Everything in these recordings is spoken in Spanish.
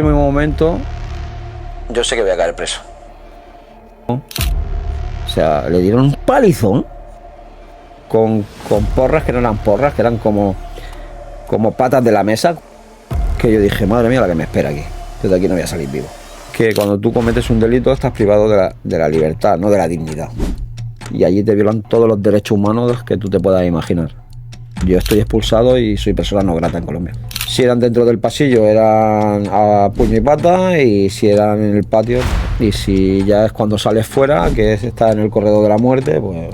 En un momento, Yo sé que voy a caer preso. o sea, le dieron un palizón con porras que no eran porras, que eran como patas de la mesa, que yo dije, madre mía, la que me espera aquí. Yo de aquí no voy a salir vivo. Que cuando tú cometes un delito estás privado de la libertad, no de la dignidad. Y allí te violan todos los derechos humanos que tú te puedas imaginar. Yo estoy expulsado y soy persona no grata en Colombia. Si eran dentro del pasillo, eran a puño y pata, y si eran en el patio, y si ya es cuando sales fuera, que es estar en el corredor de la muerte, pues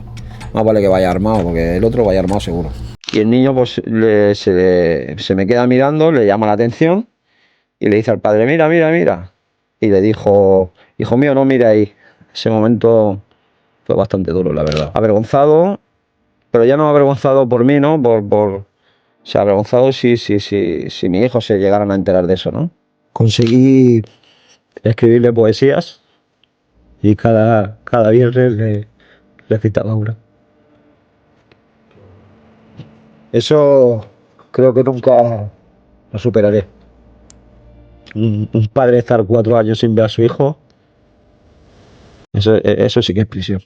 más vale que vaya armado, porque el otro vaya armado seguro. Y el niño pues se me queda mirando, le llama la atención y le dice al padre, mira, mira, mira. Y le dijo, hijo mío, no mire ahí. Ese momento fue bastante duro, la verdad. Avergonzado, pero ya no avergonzado por mí, ¿no? O sea, avergonzado si mi hijo se llegaran a enterar de eso, ¿no? Conseguí escribirle poesías y cada viernes le citaba una. Eso creo que nunca lo superaré. Un padre estar 4 años sin ver a su hijo, eso sí que es prisión.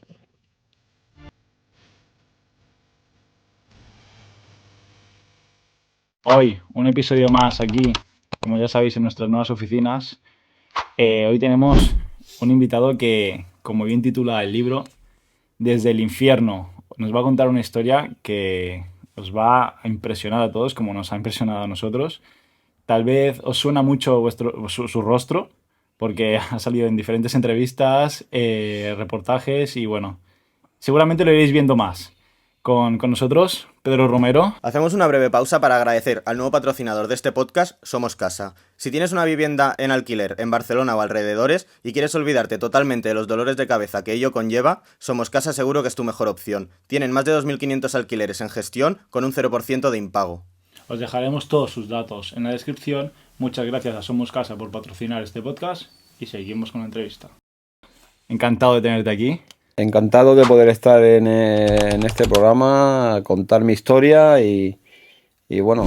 Hoy, un episodio más aquí, como ya sabéis, en nuestras nuevas oficinas. Hoy tenemos un invitado que, como bien titula el libro, Desde el infierno, nos va a contar una historia que os va a impresionar a todos, como nos ha impresionado a nosotros. Tal vez os suena mucho su rostro, porque ha salido en diferentes entrevistas, reportajes y bueno, seguramente lo iréis viendo más. Con nosotros, Pedro Romero. Hacemos una breve pausa para agradecer al nuevo patrocinador de este podcast, Somos Casa. Si tienes una vivienda en alquiler en Barcelona o alrededores y quieres olvidarte totalmente de los dolores de cabeza que ello conlleva, Somos Casa seguro que es tu mejor opción. Tienen más de 2.500 alquileres en gestión con un 0% de impago. Os dejaremos todos sus datos en la descripción. Muchas gracias a Somos Casa por patrocinar este podcast y seguimos con la entrevista. Encantado de tenerte aquí. Encantado de poder estar en este programa, contar mi historia y bueno,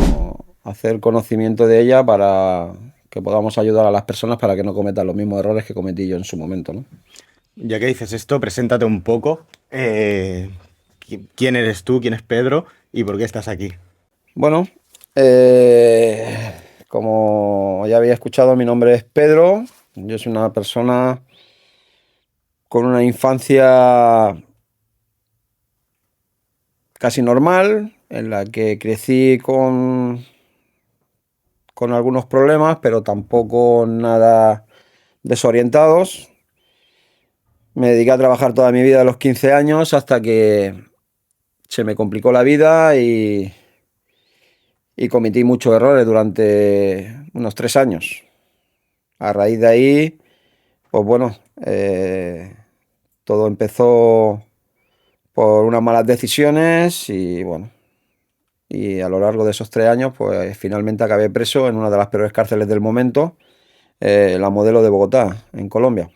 hacer conocimiento de ella para que podamos ayudar a las personas para que no cometan los mismos errores que cometí yo en su momento, ¿no? Ya que dices esto, preséntate un poco. ¿Quién eres tú? ¿Quién es Pedro? ¿Y por qué estás aquí? Bueno, como ya había escuchado, mi nombre es Pedro. Yo soy una persona con una infancia casi normal, en la que crecí con algunos problemas, pero tampoco nada desorientados. Me dediqué a trabajar toda mi vida a los 15 años hasta que se me complicó la vida y cometí muchos errores durante unos 3 años. A raíz de ahí, pues bueno, todo empezó por unas malas decisiones y bueno, y a lo largo de esos 3 años, pues finalmente acabé preso en una de las peores cárceles del momento, la Modelo de Bogotá, en Colombia.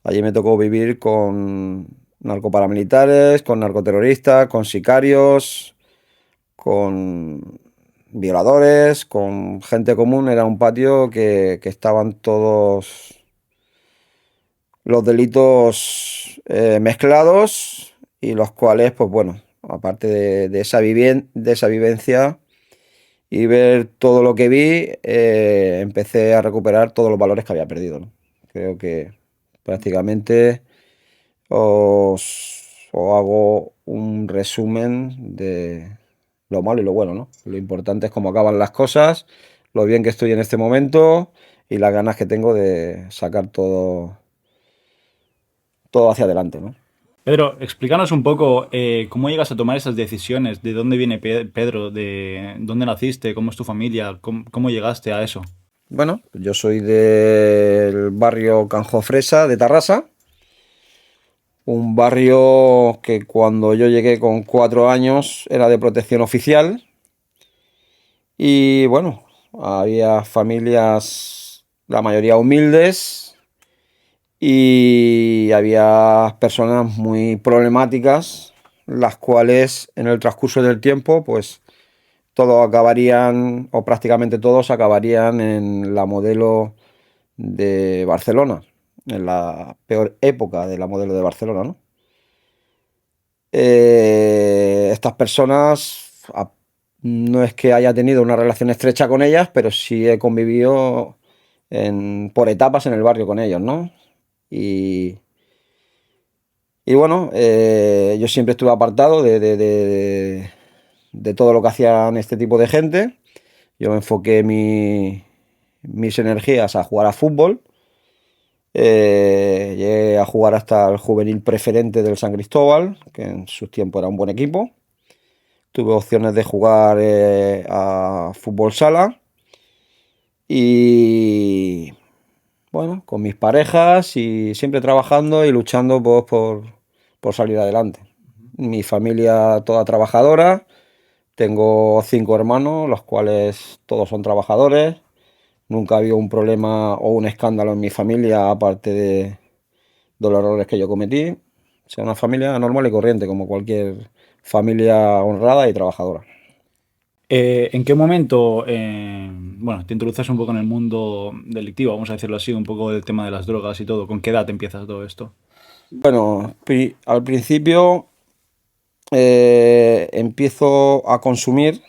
Allí me tocó vivir con narcoparamilitares, con narcoterroristas, con sicarios, con violadores, con gente común. Era un patio que estaban todos los delitos mezclados y los cuales, pues bueno, aparte de esa vivencia y ver todo lo que vi, empecé a recuperar todos los valores que había perdido, ¿no? Creo que prácticamente os hago un resumen de lo malo y lo bueno, ¿no? Lo importante es cómo acaban las cosas, lo bien que estoy en este momento y las ganas que tengo de sacar todo hacia adelante, ¿no? Pedro, explícanos un poco cómo llegas a tomar esas decisiones, de dónde viene Pedro, de dónde naciste, cómo es tu familia, cómo llegaste a eso. Bueno, yo soy del barrio Canjofresa de Tarrasa, un barrio que cuando yo llegué con 4 años era de protección oficial y bueno, había familias, la mayoría humildes, y había personas muy problemáticas, las cuales en el transcurso del tiempo, pues todos acabarían, o prácticamente todos acabarían en la modelo de Barcelona, en la peor época de la modelo de Barcelona, ¿no? Estas personas, no es que haya tenido una relación estrecha con ellas, pero sí he convivido por etapas en el barrio con ellos, ¿no? Y bueno, yo siempre estuve apartado de todo lo que hacían este tipo de gente. Yo enfoqué mis energías a jugar a fútbol. Llegué a jugar hasta el juvenil preferente del San Cristóbal, que en sus tiempos era un buen equipo. Tuve opciones de jugar a fútbol sala y bueno, con mis parejas y siempre trabajando y luchando pues, por salir adelante. Mi familia toda trabajadora, tengo 5 hermanos, los cuales todos son trabajadores. Nunca ha habido un problema o un escándalo en mi familia, aparte de los errores que yo cometí. O sea, una familia normal y corriente, como cualquier familia honrada y trabajadora. ¿En qué momento bueno, te introduces un poco en el mundo delictivo, vamos a decirlo así, un poco del tema de las drogas y todo? ¿Con qué edad empiezas todo esto? Bueno, al principio empiezo a consumir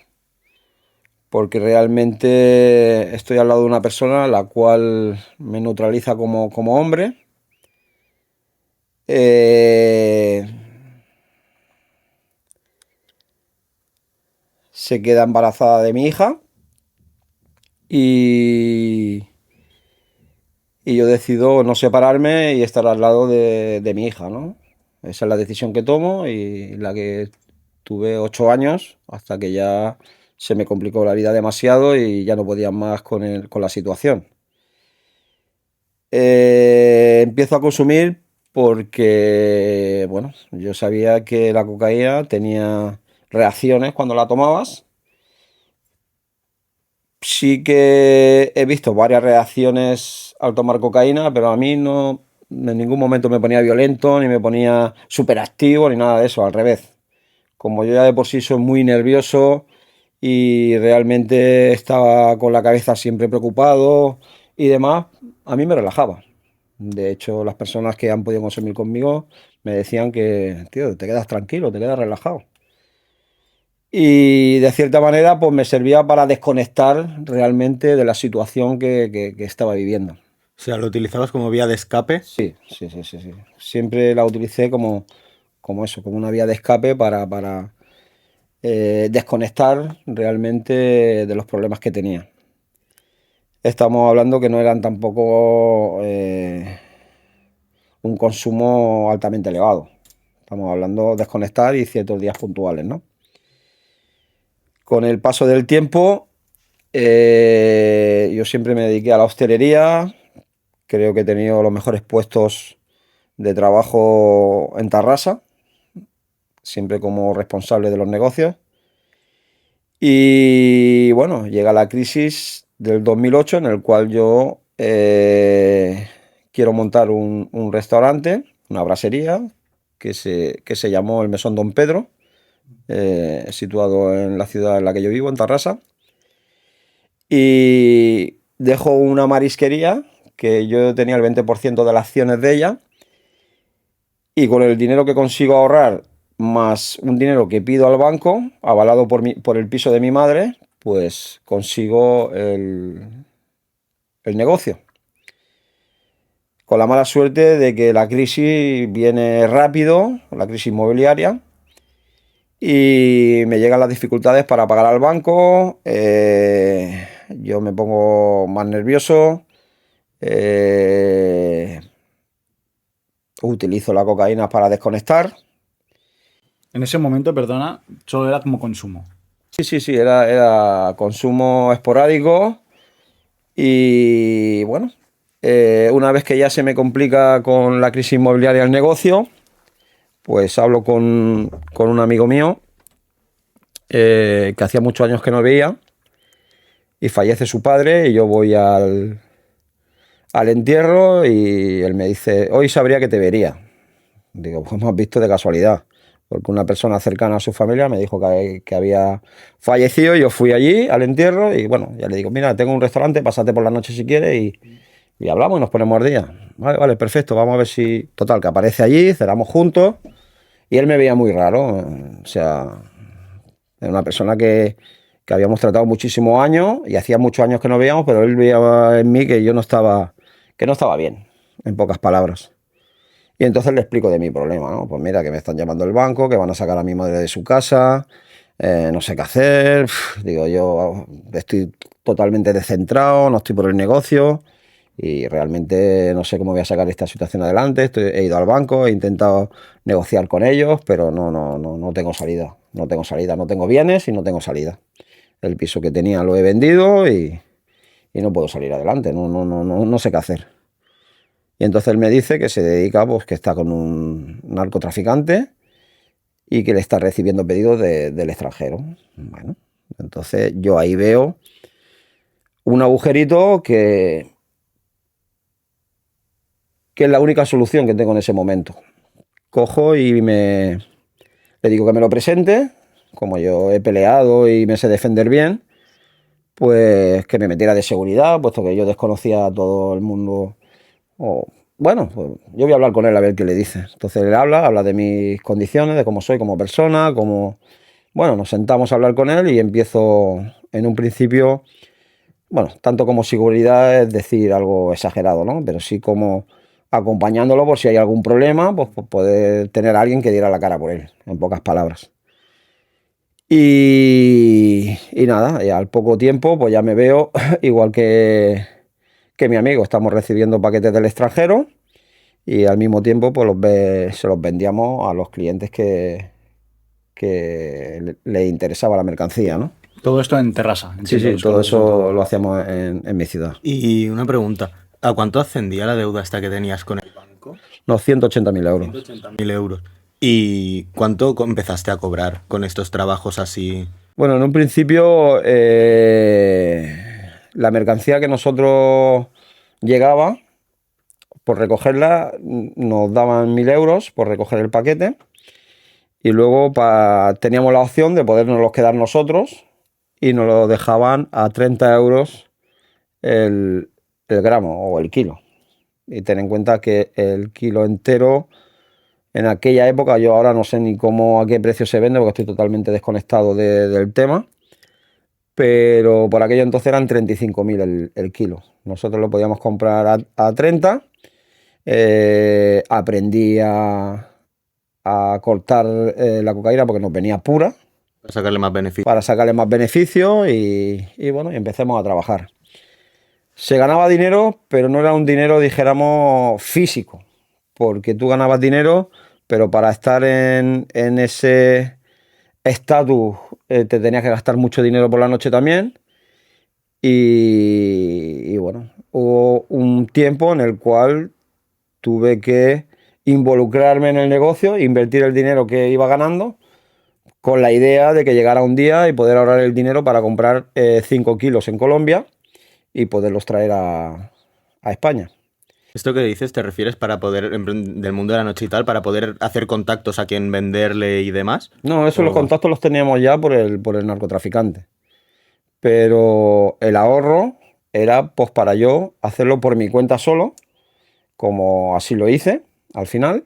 porque realmente estoy al lado de una persona la cual me neutraliza como hombre. Se queda embarazada de mi hija y yo decido no separarme y estar al lado de mi hija, ¿no? Esa es la decisión que tomo y la que tuve 8 años hasta que ya se me complicó la vida demasiado y ya no podía más con la situación. Empiezo a consumir porque, bueno, yo sabía que la cocaína tenía reacciones cuando la tomabas. Sí que he visto varias reacciones al tomar cocaína, pero a mí no, en ningún momento me ponía violento, ni me ponía súper activo, ni nada de eso, al revés. Como yo ya de por sí soy muy nervioso y realmente estaba con la cabeza siempre preocupado y demás, a mí me relajaba. De hecho, las personas que han podido consumir conmigo me decían que, tío, te quedas tranquilo, te quedas relajado. Y de cierta manera, pues me servía para desconectar realmente de la situación que estaba viviendo. O sea, ¿lo utilizabas como vía de escape? Sí. Siempre la utilicé como eso, como una vía de escape para desconectar realmente de los problemas que tenía. Estamos hablando que no eran tampoco un consumo altamente elevado. Estamos hablando de desconectar y ciertos días puntuales, ¿no? Con el paso del tiempo, yo siempre me dediqué a la hostelería. Creo que he tenido los mejores puestos de trabajo en Tarrasa, siempre como responsable de los negocios. Y bueno, llega la crisis del 2008 en el cual yo quiero montar un restaurante, una brasería, que se llamó el Mesón Don Pedro, situado en la ciudad en la que yo vivo, en Tarrasa. Y dejo una marisquería, que yo tenía el 20% de las acciones de ella, y con el dinero que consigo ahorrar, más un dinero que pido al banco, avalado por el piso de mi madre, pues consigo el negocio. Con la mala suerte de que la crisis viene rápido, la crisis inmobiliaria, y me llegan las dificultades para pagar al banco. Yo me pongo más nervioso. Utilizo la cocaína para desconectar. En ese momento, perdona, solo era como consumo. Sí, era consumo esporádico. Y bueno, una vez que ya se me complica con la crisis inmobiliaria el negocio, pues hablo con un amigo mío que hacía muchos años que no veía, y fallece su padre y yo voy al entierro y él me dice, hoy sabría que te vería. Digo, pues me has visto de casualidad. porque una persona cercana a su familia me dijo que había fallecido. Yo fui allí al entierro y bueno, ya le digo, mira, tengo un restaurante, pásate por la noche si quieres y hablamos y nos ponemos al día. Vale, vale, perfecto, vamos a ver si... Total, que aparece allí, cenamos juntos y él me veía muy raro, o sea, era una persona que habíamos tratado muchísimos años y hacía muchos años que no veíamos, pero él veía en mí que yo que no estaba bien, en pocas palabras. Y entonces le explico de mi problema, ¿no? Pues mira, que me están llamando del banco, que van a sacar a mi madre de su casa, no sé qué hacer. Digo, yo estoy totalmente descentrado, no estoy por el negocio y realmente no sé cómo voy a sacar esta situación adelante. He ido al banco, he intentado negociar con ellos, pero no tengo salida. No tengo salida, no tengo bienes y no tengo salida. El piso que tenía lo he vendido y no puedo salir adelante, no sé qué hacer. Y entonces él me dice que se dedica, pues que está con un narcotraficante y que le está recibiendo pedidos del extranjero. Bueno, entonces yo ahí veo un agujerito que es la única solución que tengo en ese momento. Cojo y le digo que me lo presente, como yo he peleado y me sé defender bien, pues que me metiera de seguridad, puesto que yo desconocía a todo el mundo. Bueno, pues yo voy a hablar con él a ver qué le dice. Entonces él habla de mis condiciones, de cómo soy como persona, Bueno, nos sentamos a hablar con él y empiezo en un principio, bueno, tanto como seguridad es decir algo exagerado, ¿no? Pero sí como acompañándolo por si hay algún problema, pues poder tener a alguien que diera la cara por él, en pocas palabras. Y nada, y al poco tiempo pues ya me veo igual que mi amigo, estamos recibiendo paquetes del extranjero y al mismo tiempo pues se los vendíamos a los clientes que le interesaba la mercancía, ¿no? Todo esto en Terrassa. Sí, entiendo, todo solo eso lo hacíamos en mi ciudad. Y una pregunta, ¿a cuánto ascendía la deuda esta que tenías con el banco? Unos 180.000 euros. 180.000 euros. ¿Y cuánto empezaste a cobrar con estos trabajos así? Bueno, en un principio la mercancía que nosotros llegaba, por recogerla, nos daban 1.000 euros por recoger el paquete y luego teníamos la opción de podernos quedar nosotros y nos lo dejaban a 30 euros el gramo o el kilo. Y ten en cuenta que el kilo entero, en aquella época, yo ahora no sé ni a qué precio se vende porque estoy totalmente desconectado del tema, pero por aquello entonces eran 35.000 el kilo. Nosotros lo podíamos comprar a 30. Aprendí a cortar la cocaína porque nos venía pura. Para sacarle más beneficio. Para sacarle más beneficio y bueno, y empecemos a trabajar. Se ganaba dinero, pero no era un dinero, dijéramos, físico, porque tú ganabas dinero, pero para estar en ese estatus te tenías que gastar mucho dinero por la noche también. Y bueno, hubo un tiempo en el cual tuve que involucrarme en el negocio, invertir el dinero que iba ganando, con la idea de que llegara un día y poder ahorrar el dinero para comprar 5 kilos en Colombia y poderlos traer a España. ¿Esto que dices te refieres para poder, del mundo de la noche y tal, para poder hacer contactos a quien venderle y demás? No, eso los contactos los teníamos ya por el narcotraficante. Pero el ahorro era pues para yo hacerlo por mi cuenta solo, como así lo hice al final,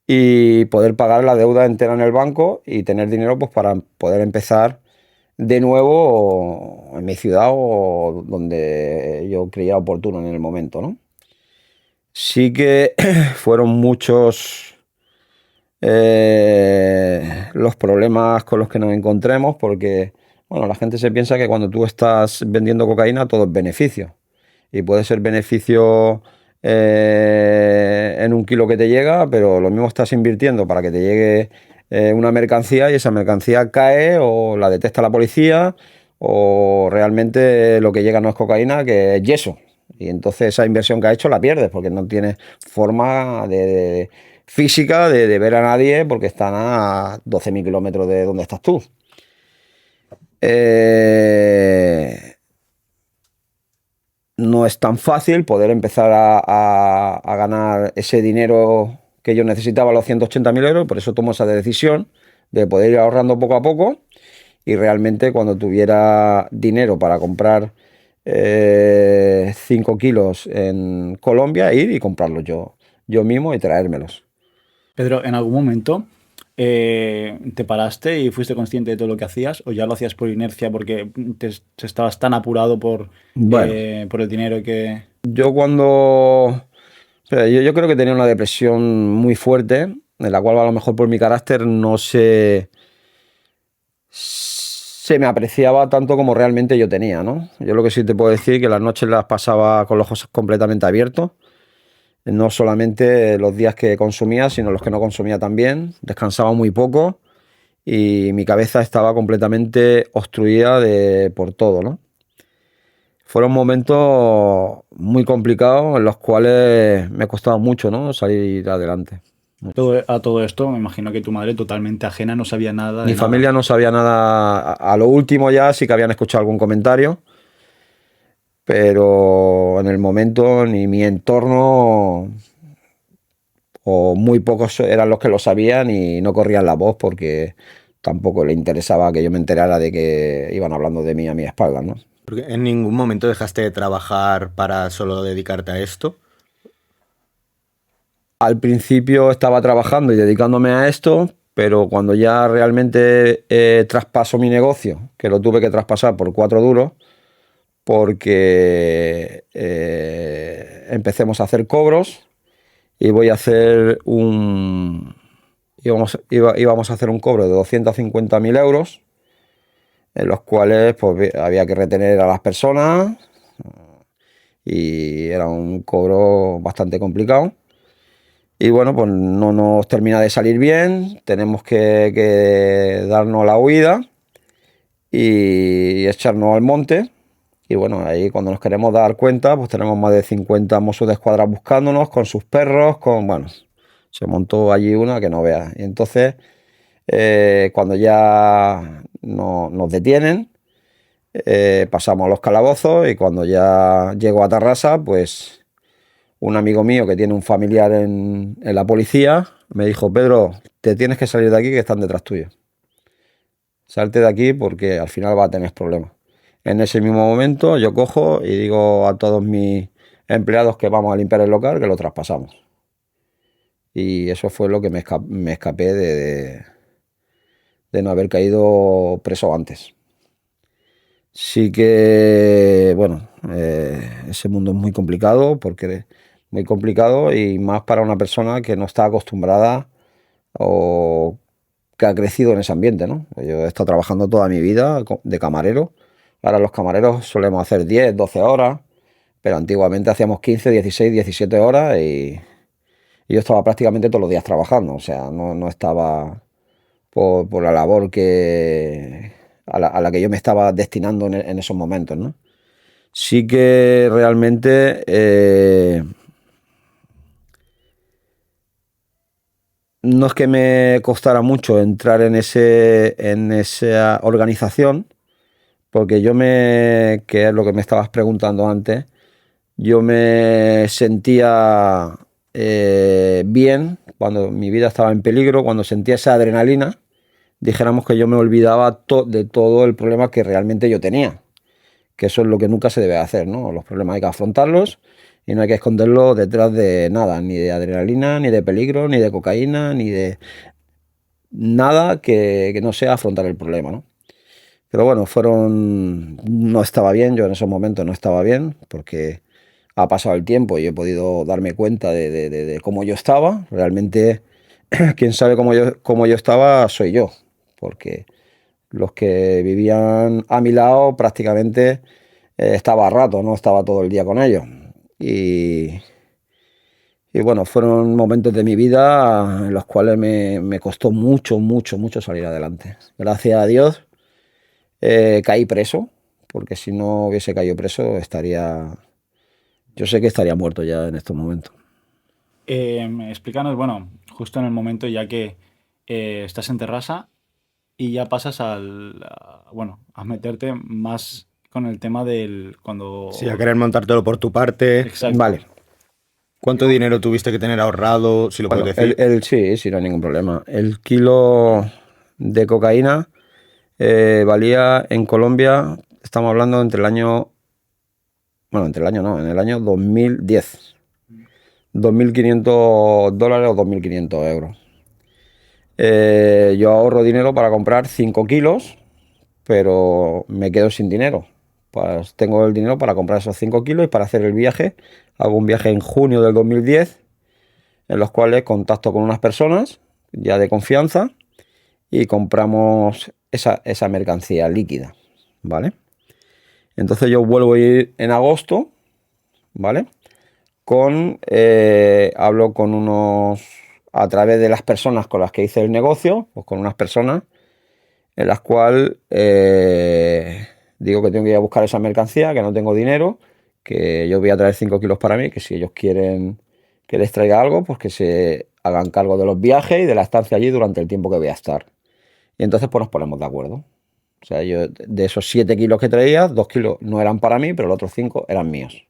y poder pagar la deuda entera en el banco y tener dinero pues para poder empezar de nuevo en mi ciudad o donde yo creía oportuno en el momento, ¿no? Sí que fueron muchos los problemas con los que nos encontremos porque, bueno, la gente se piensa que cuando tú estás vendiendo cocaína todo es beneficio. Y puede ser beneficio en un kilo que te llega, pero lo mismo estás invirtiendo para que te llegue una mercancía y esa mercancía cae o la detecta la policía o realmente lo que llega no es cocaína, que es yeso. Y entonces esa inversión que has hecho la pierdes porque no tienes forma física de ver a nadie porque están a 12.000 kilómetros de donde estás tú. No es tan fácil poder empezar a ganar ese dinero que yo necesitaba los 180.000 euros, por eso tomo esa decisión de poder ir ahorrando poco a poco y realmente cuando tuviera dinero para comprar 5 kilos en Colombia, ir y comprarlos yo mismo y traérmelos. Pedro, ¿en algún momento te paraste y fuiste consciente de todo lo que hacías o ya lo hacías por inercia porque estabas tan apurado Bueno, por el dinero que... yo cuando... yo creo que tenía una depresión muy fuerte, en la cual a lo mejor por mi carácter no se me apreciaba tanto como realmente yo tenía, ¿no? Yo lo que sí te puedo decir es que las noches las pasaba con los ojos completamente abiertos, no solamente los días que consumía, sino los que no consumía también, descansaba muy poco y mi cabeza estaba completamente obstruida por todo, ¿no? Fueron momentos muy complicados en los cuales me costaba mucho, ¿no? Salir adelante. A todo esto, me imagino que tu madre totalmente ajena no sabía nada Mi de nada. familia no sabía nada. A lo último ya sí que habían escuchado algún comentario, pero en el momento ni mi entorno o muy pocos eran los que lo sabían y no corrían la voz porque tampoco le interesaba que yo me enterara de que iban hablando de mí a mi espalda, ¿no? Porque en ningún momento dejaste de trabajar para solo dedicarte a esto. Al principio estaba trabajando y dedicándome a esto, pero cuando ya realmente traspaso mi negocio, que lo tuve que traspasar por 4 duros, porque empecemos a hacer cobros y voy a hacer íbamos a hacer un cobro de 250.000 euros, en los cuales pues, había que retener a las personas y era un cobro bastante complicado. Y bueno, pues no nos termina de salir bien, tenemos que darnos la huida y echarnos al monte. Y bueno, ahí cuando nos queremos dar cuenta, pues tenemos más de 50 Mossos de Escuadra buscándonos con sus perros, bueno, se montó allí una que no veas. Y entonces, cuando ya nos detienen, pasamos a los calabozos y cuando ya llego a Tarrasa, pues un amigo mío que tiene un familiar en la policía me dijo: Pedro, te tienes que salir de aquí que están detrás tuyo. Salte de aquí porque al final vas a tener problemas. En ese mismo momento yo cojo y digo a todos mis empleados que vamos a limpiar el local, que lo traspasamos. Y eso fue lo que me escapé de no haber caído preso antes. Sí que, bueno, ese mundo es muy complicado porque muy complicado y más para una persona que no está acostumbrada o que ha crecido en ese ambiente, ¿no? Yo he estado trabajando toda mi vida de camarero. Ahora los camareros solemos hacer 10, 12 horas, pero antiguamente hacíamos 15, 16, 17 horas y yo estaba prácticamente todos los días trabajando. O sea, no estaba por la labor a la que yo me estaba destinando en esos momentos, ¿no? Sí que realmente no es que me costara mucho entrar en esa organización, porque que es lo que me estabas preguntando antes, yo me sentía bien cuando mi vida estaba en peligro, cuando sentía esa adrenalina, dijéramos que yo me olvidaba de todo el problema que realmente yo tenía, que eso es lo que nunca se debe hacer, ¿no? Los problemas hay que afrontarlos y no hay que esconderlos detrás de nada, ni de adrenalina, ni de peligro, ni de cocaína, ni de nada que no sea afrontar el problema, ¿no? Pero bueno, no estaba bien, yo en esos momentos no estaba bien, porque ha pasado el tiempo y he podido darme cuenta de cómo yo estaba. Realmente, quien sabe cómo yo estaba soy yo, porque los que vivían a mi lado prácticamente estaba a rato, no estaba todo el día con ellos. Y bueno, fueron momentos de mi vida en los cuales me costó mucho, mucho, mucho salir adelante. Gracias a Dios caí preso, porque si no hubiese caído preso yo sé que estaría muerto ya en estos momentos. Explícanos, bueno, justo en el momento ya que estás en Terrassa y ya pasas bueno, a meterte más con el tema del cuando... Sí, a querer montártelo por tu parte. Exacto. Vale. ¿Cuánto dinero tuviste que tener ahorrado, si lo Bueno, puedes decir? sí, no hay ningún problema. El kilo de cocaína valía en Colombia, estamos hablando entre el año, bueno, entre el año no, en el año 2010. $2.500 o 2.500 euros. Yo ahorro dinero para comprar 5 kilos, pero me quedo sin dinero. Pues tengo el dinero para comprar esos 5 kilos y para hacer el viaje. Hago un viaje en junio del 2010, en los cuales contacto con unas personas ya de confianza y compramos esa mercancía líquida, ¿vale? Entonces yo vuelvo a ir en agosto, ¿vale? Hablo con unos, a través de las personas con las que hice el negocio, pues con unas personas en las cuales digo que tengo que ir a buscar esa mercancía, que no tengo dinero, que yo voy a traer 5 kilos para mí, que si ellos quieren que les traiga algo, pues que se hagan cargo de los viajes y de la estancia allí durante el tiempo que voy a estar. Y entonces pues nos ponemos de acuerdo. O sea, yo de esos 7 kilos que traía, 2 kilos no eran para mí, pero los otros 5 eran míos.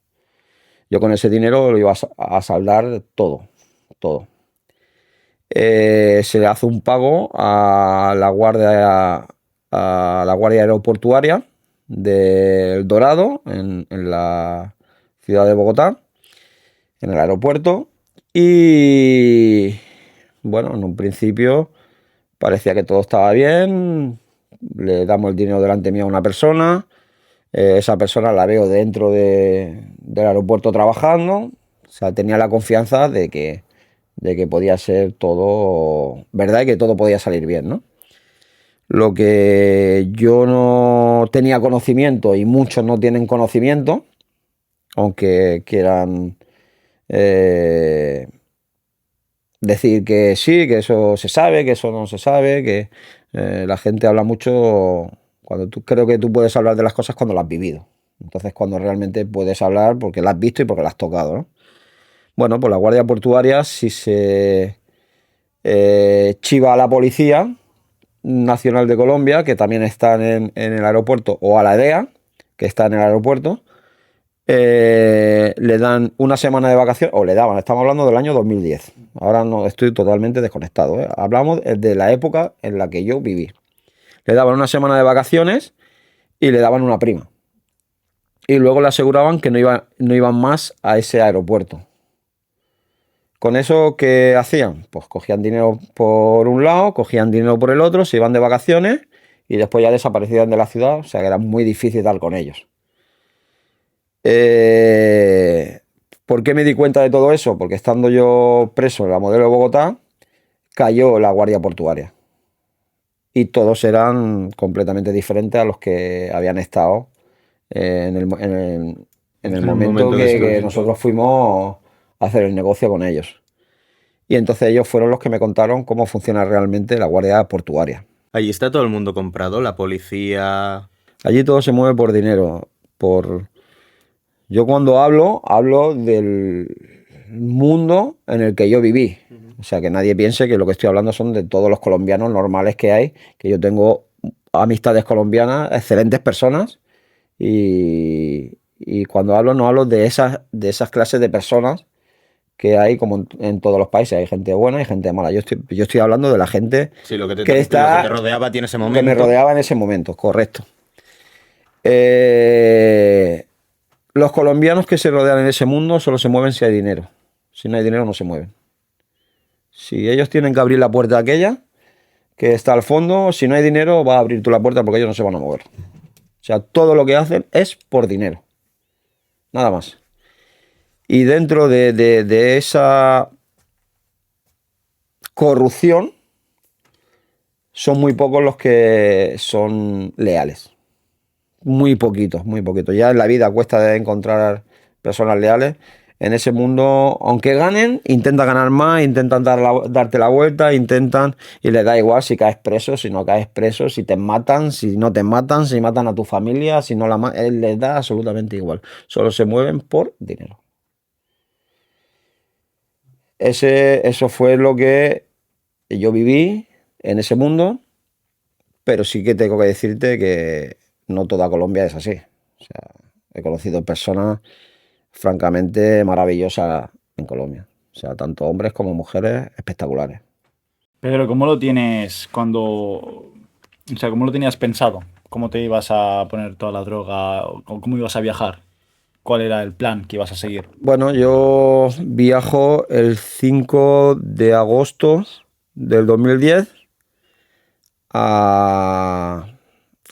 Yo con ese dinero lo iba a saldar todo, todo. Se le hace un pago a la guardia aeroportuaria del Dorado en la ciudad de Bogotá, en el aeropuerto. Y bueno, en un principio parecía que todo estaba bien. Le damos el dinero delante mío a una persona. Esa persona la veo dentro del aeropuerto trabajando. O sea, tenía la confianza de que podía ser todo verdad y que todo podía salir bien, ¿no? Lo que yo no tenía conocimiento y muchos no tienen conocimiento, aunque quieran decir que sí, que eso se sabe, que eso no se sabe, que la gente habla mucho cuando creo que tú puedes hablar de las cosas cuando las has vivido. Entonces cuando realmente puedes hablar porque las has visto y porque las has tocado, ¿no? Bueno, pues la Guardia Portuaria, si se chiva a la Policía Nacional de Colombia, que también está en el aeropuerto, o a la DEA, que está en el aeropuerto, le dan una semana de vacaciones, o le daban, estamos hablando del año 2010. Ahora no estoy totalmente desconectado, ¿eh? Hablamos de la época en la que yo viví. Le daban una semana de vacaciones y le daban una prima. Y luego le aseguraban que no iban más a ese aeropuerto. ¿Con eso qué hacían? Pues cogían dinero por un lado, cogían dinero por el otro, se iban de vacaciones y después ya desaparecían de la ciudad, o sea que era muy difícil dar con ellos. ¿Por qué me di cuenta de todo eso? Porque estando yo preso en la Modelo de Bogotá, cayó la Guardia Portuaria. Y todos eran completamente diferentes a los que habían estado en el momento que nosotros fuimos a hacer el negocio con ellos. Y entonces ellos fueron los que me contaron cómo funciona realmente la Guardia Portuaria. Allí está todo el mundo comprado, la policía... Allí todo se mueve por dinero. Yo cuando hablo del mundo en el que yo viví. O sea, que nadie piense que lo que estoy hablando son de todos los colombianos normales que hay, que yo tengo amistades colombianas, excelentes personas, y cuando hablo no hablo de esas clases de personas que hay como en todos los países. Hay gente buena y gente mala. Yo estoy hablando de la gente Sí, lo que te rodeaba a ti en ese que momento. me rodeaba en ese momento, correcto. Los colombianos que se rodean en ese mundo solo se mueven si hay dinero. Si no hay dinero no se mueven. Si ellos tienen que abrir la puerta aquella que está al fondo, si no hay dinero va a abrir tú la puerta porque ellos no se van a mover. O sea, todo lo que hacen es por dinero. Nada más. Y dentro de esa corrupción son muy pocos los que son leales. Muy poquitos, muy poquitos. Ya en la vida cuesta de encontrar personas leales. En ese mundo, aunque ganen, intentan ganar más, intentan darte la vuelta, intentan, y les da igual si caes preso, si no caes preso, si te matan, si no te matan, si matan a tu familia, si no la matan, les da absolutamente igual. Solo se mueven por dinero. Eso fue lo que yo viví en ese mundo, pero sí que tengo que decirte que no toda Colombia es así. O sea, he conocido personas francamente maravillosas en Colombia. O sea, tanto hombres como mujeres espectaculares. Pedro, ¿cómo lo tienes cuando... O sea, ¿cómo lo tenías pensado? ¿Cómo te ibas a poner toda la droga? ¿O cómo ibas a viajar? ¿Cuál era el plan que ibas a seguir? Bueno, yo viajo el 5 de agosto del 2010 a,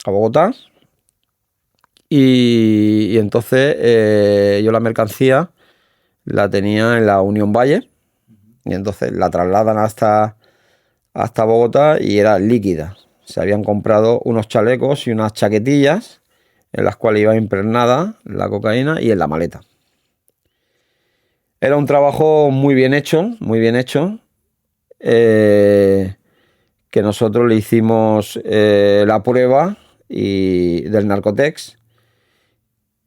a Bogotá y entonces yo la mercancía la tenía en la Unión Valle y entonces la trasladan hasta Bogotá y era líquida. Se habían comprado unos chalecos y unas chaquetillas en las cuales iba impregnada la cocaína y en la maleta. Era un trabajo muy bien hecho, que nosotros le hicimos la prueba del Narcotex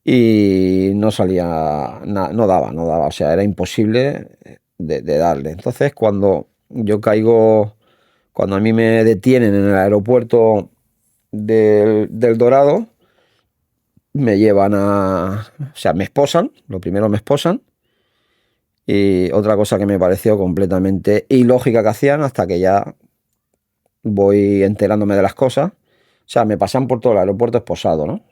y no salía, no daba, o sea, era imposible de darle. Entonces, cuando a mí me detienen en el aeropuerto del Dorado, me llevan o sea, me esposan, lo primero me esposan. Y otra cosa que me pareció completamente ilógica que hacían hasta que ya voy enterándome de las cosas. O sea, me pasan por todo el aeropuerto esposado, ¿no?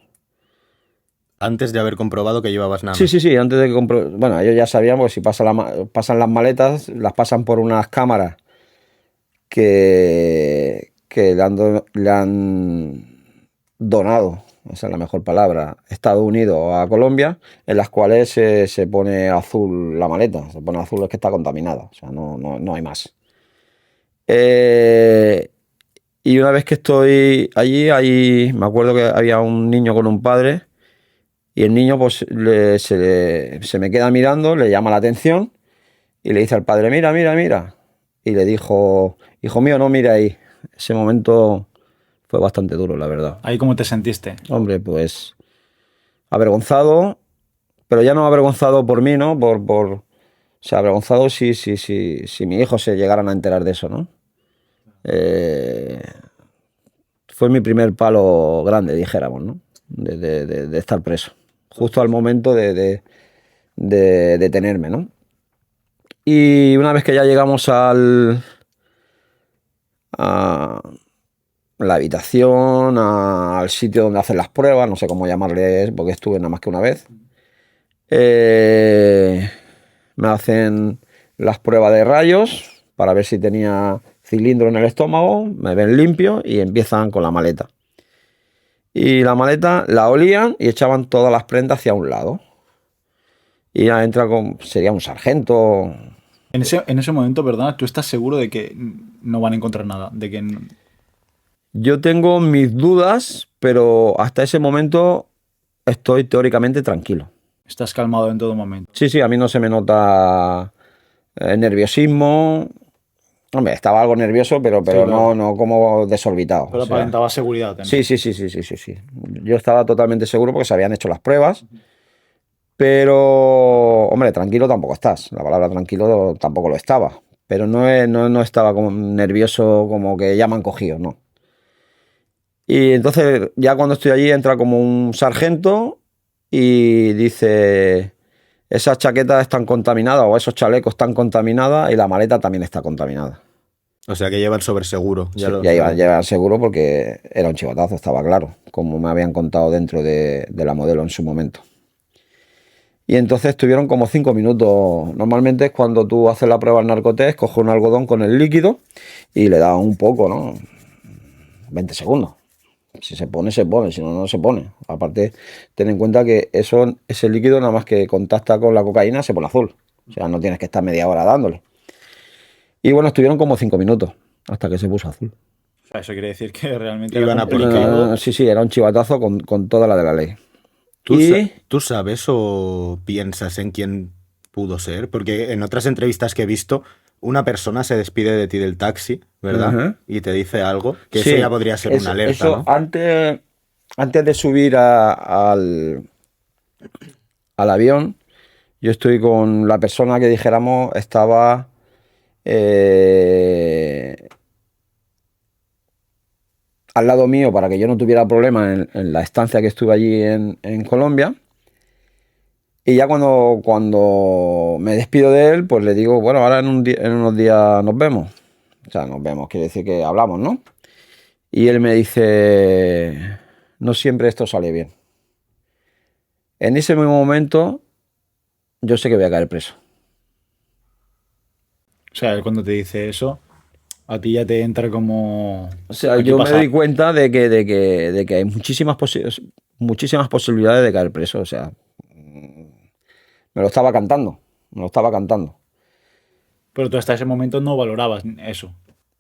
Antes de haber comprobado que llevabas nada. Sí, antes de que bueno, ellos ya sabían, porque si pasan las maletas, las pasan por unas cámaras que le han donado, esa es la mejor palabra, Estados Unidos a Colombia, en las cuales se pone azul la maleta, se pone azul, es que está contaminada, o sea, no hay más. Y una vez que estoy allí, me acuerdo que había un niño con un padre y el niño pues se me queda mirando, le llama la atención y le dice al padre, mira. Y le dijo, hijo mío, no mire ahí. Ese momento fue bastante duro, la verdad. ¿Ahí cómo te sentiste? Hombre, pues avergonzado, pero ya no avergonzado por mí, ¿no? O sea, avergonzado si mi hijo se llegaran a enterar de eso, ¿no? Fue mi primer palo grande, dijéramos, ¿no? De estar preso. Justo al momento de detenerme, ¿no? Y una vez que ya llegamos a la habitación, al sitio donde hacen las pruebas, no sé cómo llamarles, porque estuve nada más que una vez, me hacen las pruebas de rayos para ver si tenía cilindro en el estómago, me ven limpio y empiezan con la maleta. Y la maleta la olían y echaban todas las prendas hacia un lado. Y ya entra sería un sargento. En ese momento, perdona, ¿tú estás seguro de que no van a encontrar nada? De que... Yo tengo mis dudas, pero hasta ese momento estoy teóricamente tranquilo. Estás calmado en todo momento. Sí, a mí no se me nota nerviosismo. Hombre, estaba algo nervioso, pero claro. no como desorbitado. Pero aparentaba seguridad también. Sí. Yo estaba totalmente seguro porque se habían hecho las pruebas. Pero, hombre, tranquilo tampoco estás. La palabra tranquilo tampoco lo estaba. Pero no estaba como nervioso, como que ya me han cogido, no. Y entonces, ya cuando estoy allí, entra como un sargento y dice: esas chaquetas están contaminadas o esos chalecos están contaminadas y la maleta también está contaminada. O sea que llevan sobreseguro. Ya llevan seguro porque era un chivatazo, estaba claro, como me habían contado dentro de la modelo en su momento. Y entonces estuvieron como 5 minutos. Normalmente es cuando tú haces la prueba del Narcotex, coges un algodón con el líquido y le das un poco, ¿no? 20 segundos. Si se pone, se pone, si no, no se pone. Aparte, ten en cuenta que ese líquido nada más que contacta con la cocaína se pone azul. O sea, no tienes que estar media hora dándole. Y bueno, estuvieron como 5 minutos hasta que se puso azul. O sea, eso quiere decir que realmente iban a aplicar. Sí, era un chivatazo con toda la de la ley. ¿Tú sabes o piensas en quién pudo ser? Porque en otras entrevistas que he visto, una persona se despide de ti del taxi, ¿verdad? Uh-huh. Y te dice algo, que sí, eso ya podría ser una alerta, eso, ¿no? Antes de subir al avión, yo estoy con la persona que dijéramos estaba al lado mío para que yo no tuviera problemas en la estancia que estuve allí en Colombia. Y ya cuando me despido de él, pues le digo, bueno, ahora en unos días nos vemos. O sea, nos vemos, quiere decir que hablamos, ¿no? Y él me dice, no siempre esto sale bien. En ese mismo momento, yo sé que voy a caer preso. O sea, él cuando te dice eso, a ti ya te entra como... O sea, aquí yo me pasa- doy cuenta de que hay muchísimas posibilidades de caer preso. O sea, me lo estaba cantando, me lo estaba cantando. Pero tú hasta ese momento no valorabas eso.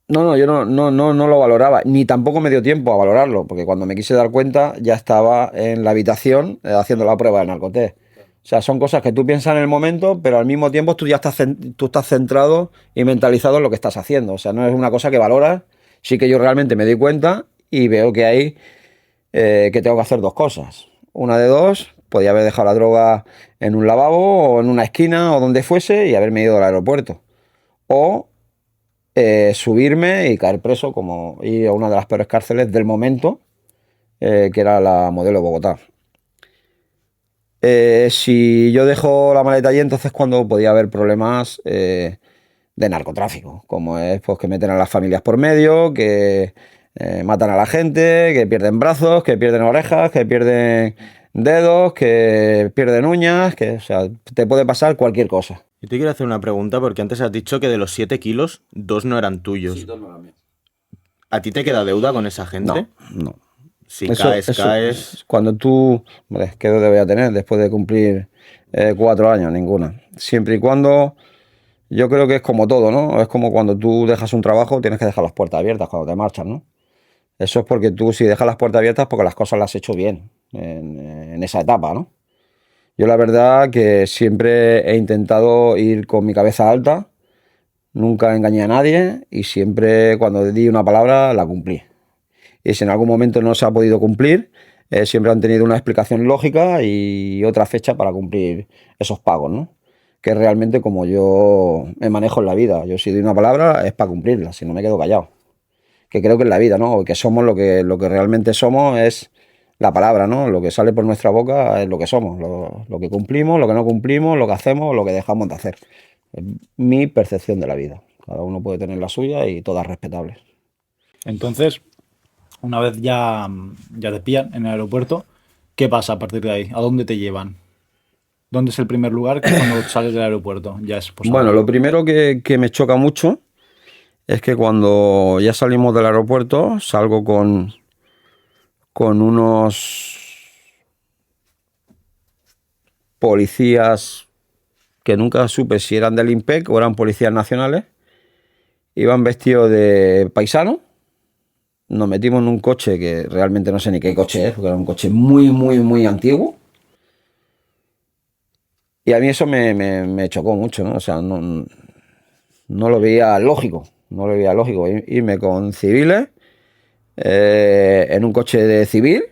No, yo no lo valoraba, ni tampoco me dio tiempo a valorarlo, porque cuando me quise dar cuenta ya estaba en la habitación haciendo la prueba de narcotest. O sea, son cosas que tú piensas en el momento, pero al mismo tiempo tú ya estás centrado y mentalizado en lo que estás haciendo. O sea, no es una cosa que valoras. Sí que yo realmente me doy cuenta y veo que hay que tengo que hacer dos cosas. Una de dos, podía haber dejado la droga en un lavabo o en una esquina o donde fuese y haberme ido al aeropuerto. O subirme y caer preso, como ir a una de las peores cárceles del momento, que era la Modelo Bogotá. Si yo dejo la maleta allí, entonces cuando podía haber problemas de narcotráfico, como es pues que meten a las familias por medio, que matan a la gente, que pierden brazos, que pierden orejas, que pierden dedos, que pierden uñas, que, o sea, te puede pasar cualquier cosa. Yo te quiero hacer una pregunta porque antes has dicho que de los 7 kilos, 2 no eran tuyos. ¿A ti te queda deuda con esa gente? No. Si caes... Cuando tú, hombre, ¿qué deuda voy a tener después de cumplir 4 años? Ninguna. Siempre y cuando, yo creo que es como todo, ¿no? Es como cuando tú dejas un trabajo, tienes que dejar las puertas abiertas cuando te marchas, ¿no? Eso es porque tú, si dejas las puertas abiertas, porque las cosas las has hecho bien en esa etapa, ¿no? Yo la verdad que siempre he intentado ir con mi cabeza alta, nunca engañé a nadie y siempre cuando di una palabra la cumplí. Y si en algún momento no se ha podido cumplir, siempre han tenido una explicación lógica y otra fecha para cumplir esos pagos, ¿no? Que es realmente como yo me manejo en la vida. Yo si doy una palabra es para cumplirla, si no me quedo callado. Que creo que en la vida, ¿no? Que somos lo que realmente somos es la palabra, ¿no? Lo que sale por nuestra boca es lo que somos, lo que cumplimos, lo que no cumplimos, lo que hacemos, lo que dejamos de hacer. Es mi percepción de la vida. Cada uno puede tener la suya y todas respetables. Entonces, una vez ya te pillan en el aeropuerto, ¿qué pasa a partir de ahí? ¿A dónde te llevan? ¿Dónde es el primer lugar que cuando sales del aeropuerto? Ya es posada. Bueno, lo primero que me choca mucho es que cuando ya salimos del aeropuerto salgo con unos policías que nunca supe si eran del INPEC o eran policías nacionales. Iban vestidos de paisano. Nos metimos en un coche que realmente no sé ni qué coche es, porque era un coche muy antiguo. Y a mí eso me chocó mucho, ¿no? O sea, no lo veía lógico. No lo veía lógico irme con civiles en un coche de civil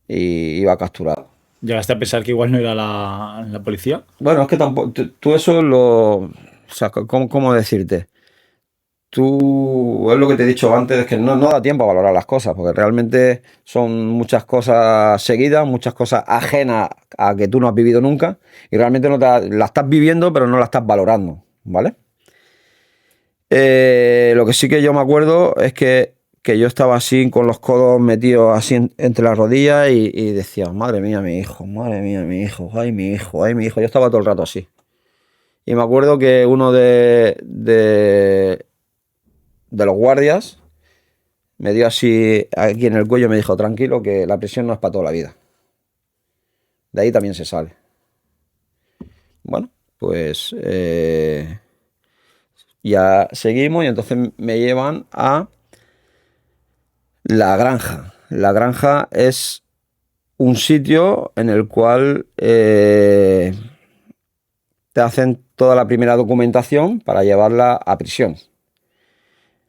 y iba capturado. ¿Llegaste a pensar que igual no era la policía? Bueno, es que tampoco. Tú eso lo. O sea, ¿cómo decirte? Tú, es lo que te he dicho antes, es que no da tiempo a valorar las cosas, porque realmente son muchas cosas seguidas, muchas cosas ajenas a que tú no has vivido nunca, y realmente la estás viviendo, pero no la estás valorando, ¿vale? Lo que sí que yo me acuerdo es que yo estaba así, con los codos metidos así entre las rodillas, y decía, madre mía, mi hijo, madre mía, mi hijo, ay, mi hijo, ay, mi hijo. Yo estaba todo el rato así. Y me acuerdo que uno de los guardias me dio así aquí en el cuello y me dijo, tranquilo, que la prisión no es para toda la vida. De ahí también se sale. Bueno, pues ya seguimos y entonces me llevan a La Granja. La Granja es un sitio en el cual te hacen toda la primera documentación para llevarla a prisión.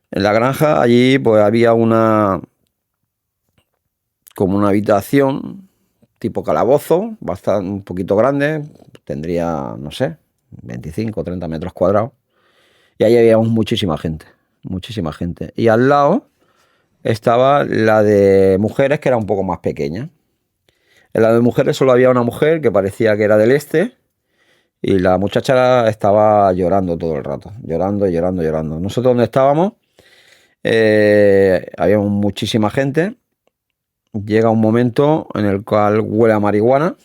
En La Granja, allí pues había como una habitación tipo calabozo, bastante un poquito grande, tendría, no sé, 25 o 30 metros cuadrados. Y ahí había muchísima gente. Y al lado estaba la de mujeres, que era un poco más pequeña. En la de mujeres solo había una mujer que parecía que era del este, Y la muchacha estaba llorando todo el rato, llorando, llorando, llorando. Nosotros donde estábamos, había muchísima gente. Llega un momento en el cual huele a marihuana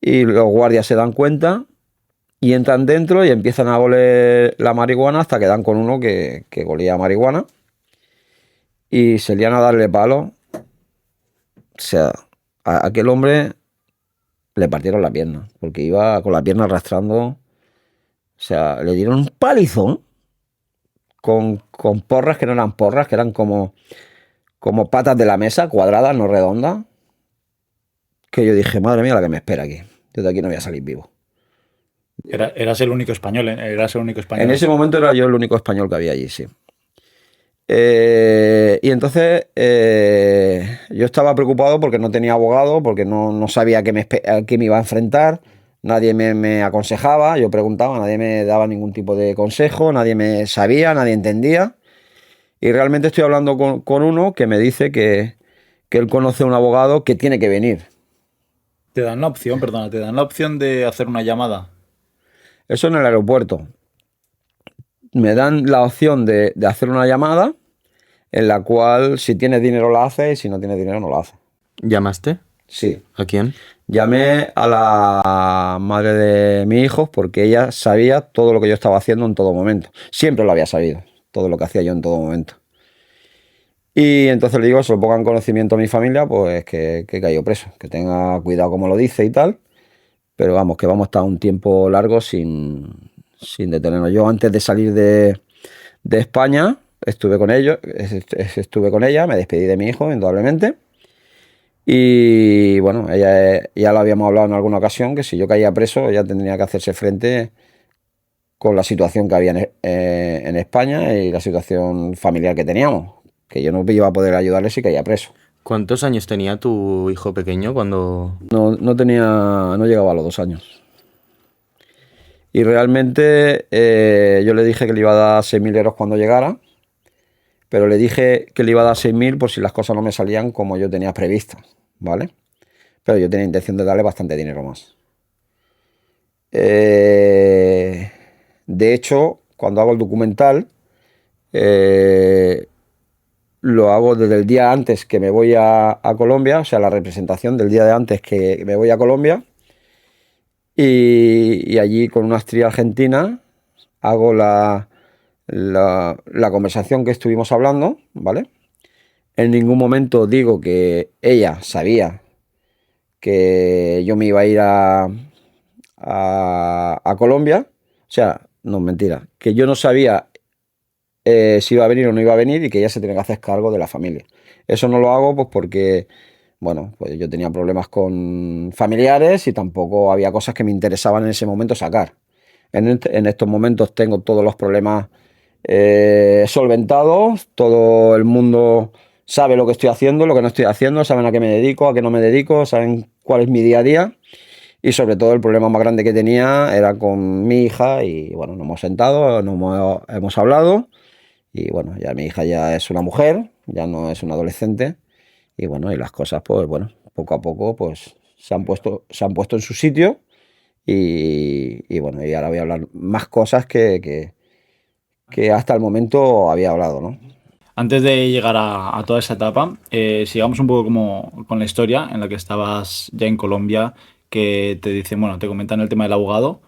y los guardias se dan cuenta y entran dentro y empiezan a oler la marihuana hasta que dan con uno que olía a marihuana y se lían a darle palos. O sea, a aquel hombre le partieron la pierna porque iba con la pierna arrastrando. O sea, le dieron un palizón con porras que no eran porras, que eran como patas de la mesa, cuadradas, no redondas. Que yo dije, madre mía, la que me espera aquí. Yo de aquí no voy a salir vivo. Eras el único español, ¿eh? Eras el único español. En ese momento era yo el único español que había allí, sí. Y entonces yo estaba preocupado porque no tenía abogado, porque no sabía a qué me iba a enfrentar. Nadie me aconsejaba, yo preguntaba, nadie me daba ningún tipo de consejo, nadie me sabía, nadie entendía. Y realmente estoy hablando con uno que me dice que él conoce a un abogado que tiene que venir. Te dan la opción, perdona, te dan la opción de hacer una llamada. Eso en el aeropuerto. Me dan la opción de hacer una llamada en la cual si tienes dinero la haces y si no tienes dinero no la haces. ¿Llamaste? Sí. ¿A quién? Llamé a la madre de mis hijos porque ella sabía todo lo que yo estaba haciendo en todo momento. Siempre lo había sabido, todo lo que hacía yo en todo momento. Y entonces le digo, se lo ponga en conocimiento a mi familia, pues que he caído preso, que tenga cuidado como lo dice y tal. Pero vamos, que vamos a estar un tiempo largo sin detenernos. Yo antes de salir de España estuve con con ella, me despedí de mi hijo, indudablemente. Y bueno, ella ya lo habíamos hablado en alguna ocasión, que si yo caía preso, ella tendría que hacerse frente con la situación que había en España y la situación familiar que teníamos, que yo no iba a poder ayudarle si caía preso. ¿Cuántos años tenía tu hijo pequeño cuando...? No llegaba a los 2 años. Y realmente yo le dije que le iba a dar 6.000 euros cuando llegara, pero le dije que le iba a dar 6.000 por si las cosas no me salían como yo tenía previstas, ¿vale? Pero yo tenía intención de darle bastante dinero más. De hecho, cuando hago el documental, lo hago desde el día antes que me voy a Colombia, o sea, la representación del día de antes que me voy a Colombia. Y allí con una actriz argentina hago la conversación que estuvimos hablando, ¿vale? En ningún momento digo que ella sabía que yo me iba a ir a Colombia. O sea, no, mentira. Que yo no sabía si iba a venir o no iba a venir y que ella se tenía que hacer cargo de la familia. Eso no lo hago pues porque, bueno, pues yo tenía problemas con familiares y tampoco había cosas que me interesaban en ese momento sacar. En estos momentos tengo todos los problemas solventados, todo el mundo sabe lo que estoy haciendo, lo que no estoy haciendo, saben a qué me dedico, a qué no me dedico, saben cuál es mi día a día. Y sobre todo el problema más grande que tenía era con mi hija y bueno, nos hemos sentado, hemos hablado y bueno, ya mi hija ya es una mujer, ya no es una adolescente y bueno, y las cosas pues bueno, poco a poco pues se han puesto en su sitio y bueno, y ahora voy a hablar más cosas que hasta el momento había hablado, ¿no? Antes de llegar a toda esa etapa, sigamos un poco como con la historia en la que estabas ya en Colombia, que te dicen, bueno, te comentan el tema del abogado.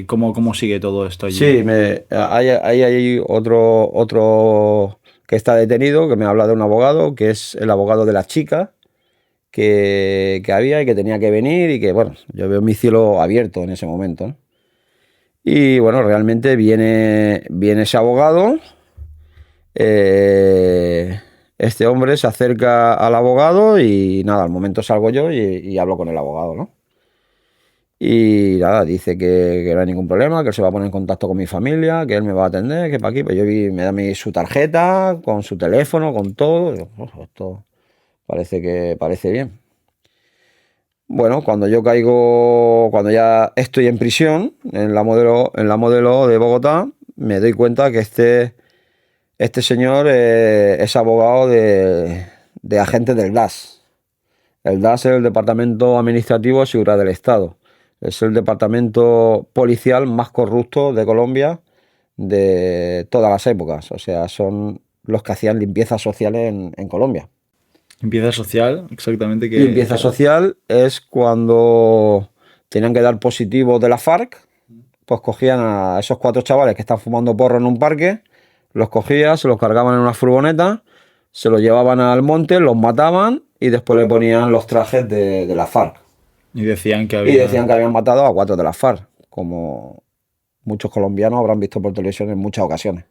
¿Cómo sigue todo esto allí? Sí, hay otro que está detenido, que me habla de un abogado, que es el abogado de la chica que había y que tenía que venir y que, bueno, yo veo mi cielo abierto en ese momento, ¿no? Y bueno, realmente viene ese abogado. Este hombre se acerca al abogado y nada, al momento salgo yo y hablo con el abogado, ¿no? Y nada, dice que no hay ningún problema, que él se va a poner en contacto con mi familia, que él me va a atender, que para aquí, pues me da su tarjeta, con su teléfono, con todo. Digo, "Oh, esto parece bien". Bueno, cuando ya estoy en prisión, en la modelo de Bogotá, me doy cuenta que este señor es abogado de agentes del DAS. El DAS es el Departamento Administrativo de Seguridad del Estado. Es el departamento policial más corrupto de Colombia de todas las épocas. O sea, son los que hacían limpieza social en Colombia. Limpieza social, exactamente. Limpieza social es cuando tenían que dar positivo de la FARC, pues cogían a esos 4 chavales que están fumando porro en un parque, los cogían, se los cargaban en una furgoneta, se los llevaban al monte, los mataban y después le ponían los trajes de la FARC. Y decían que Y decían que habían matado a 4 de la FARC, como muchos colombianos habrán visto por televisión en muchas ocasiones.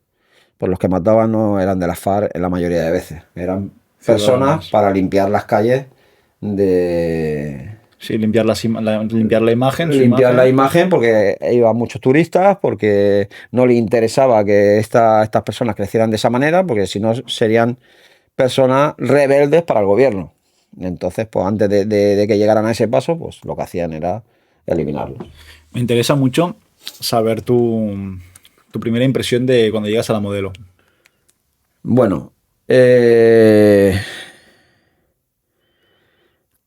Pues los que mataban no eran de la FARC en la mayoría de veces, eran personas para limpiar las calles de... Sí, limpiar limpiar la imagen. Limpiar la imagen porque iban muchos turistas, porque no les interesaba que estas personas crecieran de esa manera, porque si no serían personas rebeldes para el gobierno. Entonces, pues antes de que llegaran a ese paso, pues lo que hacían era eliminarlos. Me interesa mucho saber tu primera impresión de cuando llegas a la Modelo. Bueno,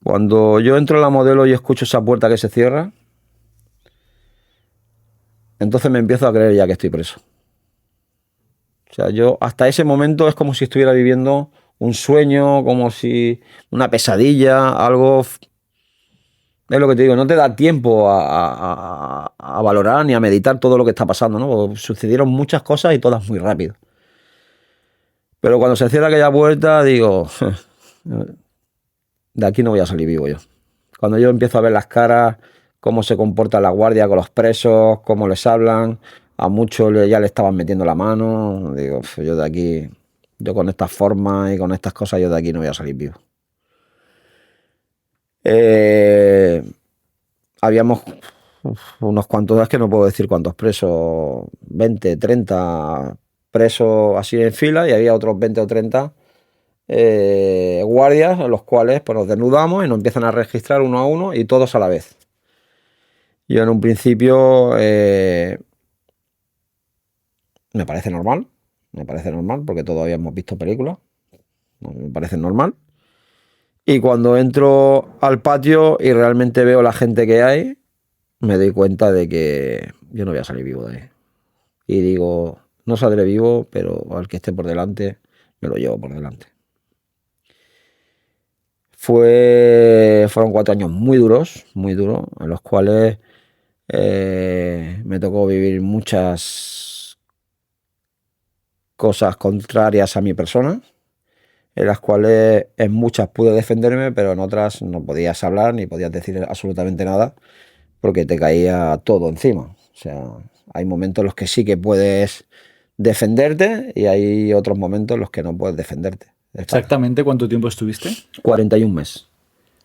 cuando yo entro a la Modelo y escucho esa puerta que se cierra, entonces me empiezo a creer ya que estoy preso. O sea, yo hasta ese momento es como si estuviera viviendo un sueño, como si una pesadilla, algo... Es lo que te digo, no te da tiempo a valorar ni a meditar todo lo que está pasando, ¿no? Porque sucedieron muchas cosas y todas muy rápido. Pero cuando se cierra aquella puerta, digo, de aquí no voy a salir vivo yo. Cuando yo empiezo a ver las caras, cómo se comporta la guardia con los presos, cómo les hablan, a muchos ya le estaban metiendo la mano, digo, yo de aquí, yo con estas formas y con estas cosas, yo de aquí no voy a salir vivo. Habíamos unos cuantos, es que no puedo decir cuántos presos, 20, 30 presos así en fila, y había otros 20 o 30 guardias, a los cuales pues, nos desnudamos y nos empiezan a registrar uno a uno y todos a la vez. Yo en un principio me parece normal porque todos habíamos visto películas, me parece normal. Y cuando entro al patio y realmente veo la gente que hay, me doy cuenta de que yo no voy a salir vivo de ahí. Y digo, no saldré vivo, pero al que esté por delante, me lo llevo por delante. Fueron 4 años muy duros, en los cuales me tocó vivir muchas cosas contrarias a mi persona, en las cuales en muchas pude defenderme, pero en otras no podías hablar ni podías decir absolutamente nada porque te caía todo encima. O sea, hay momentos en los que sí que puedes defenderte y hay otros momentos en los que no puedes defenderte. ¿Exactamente cuánto tiempo estuviste? 41 meses.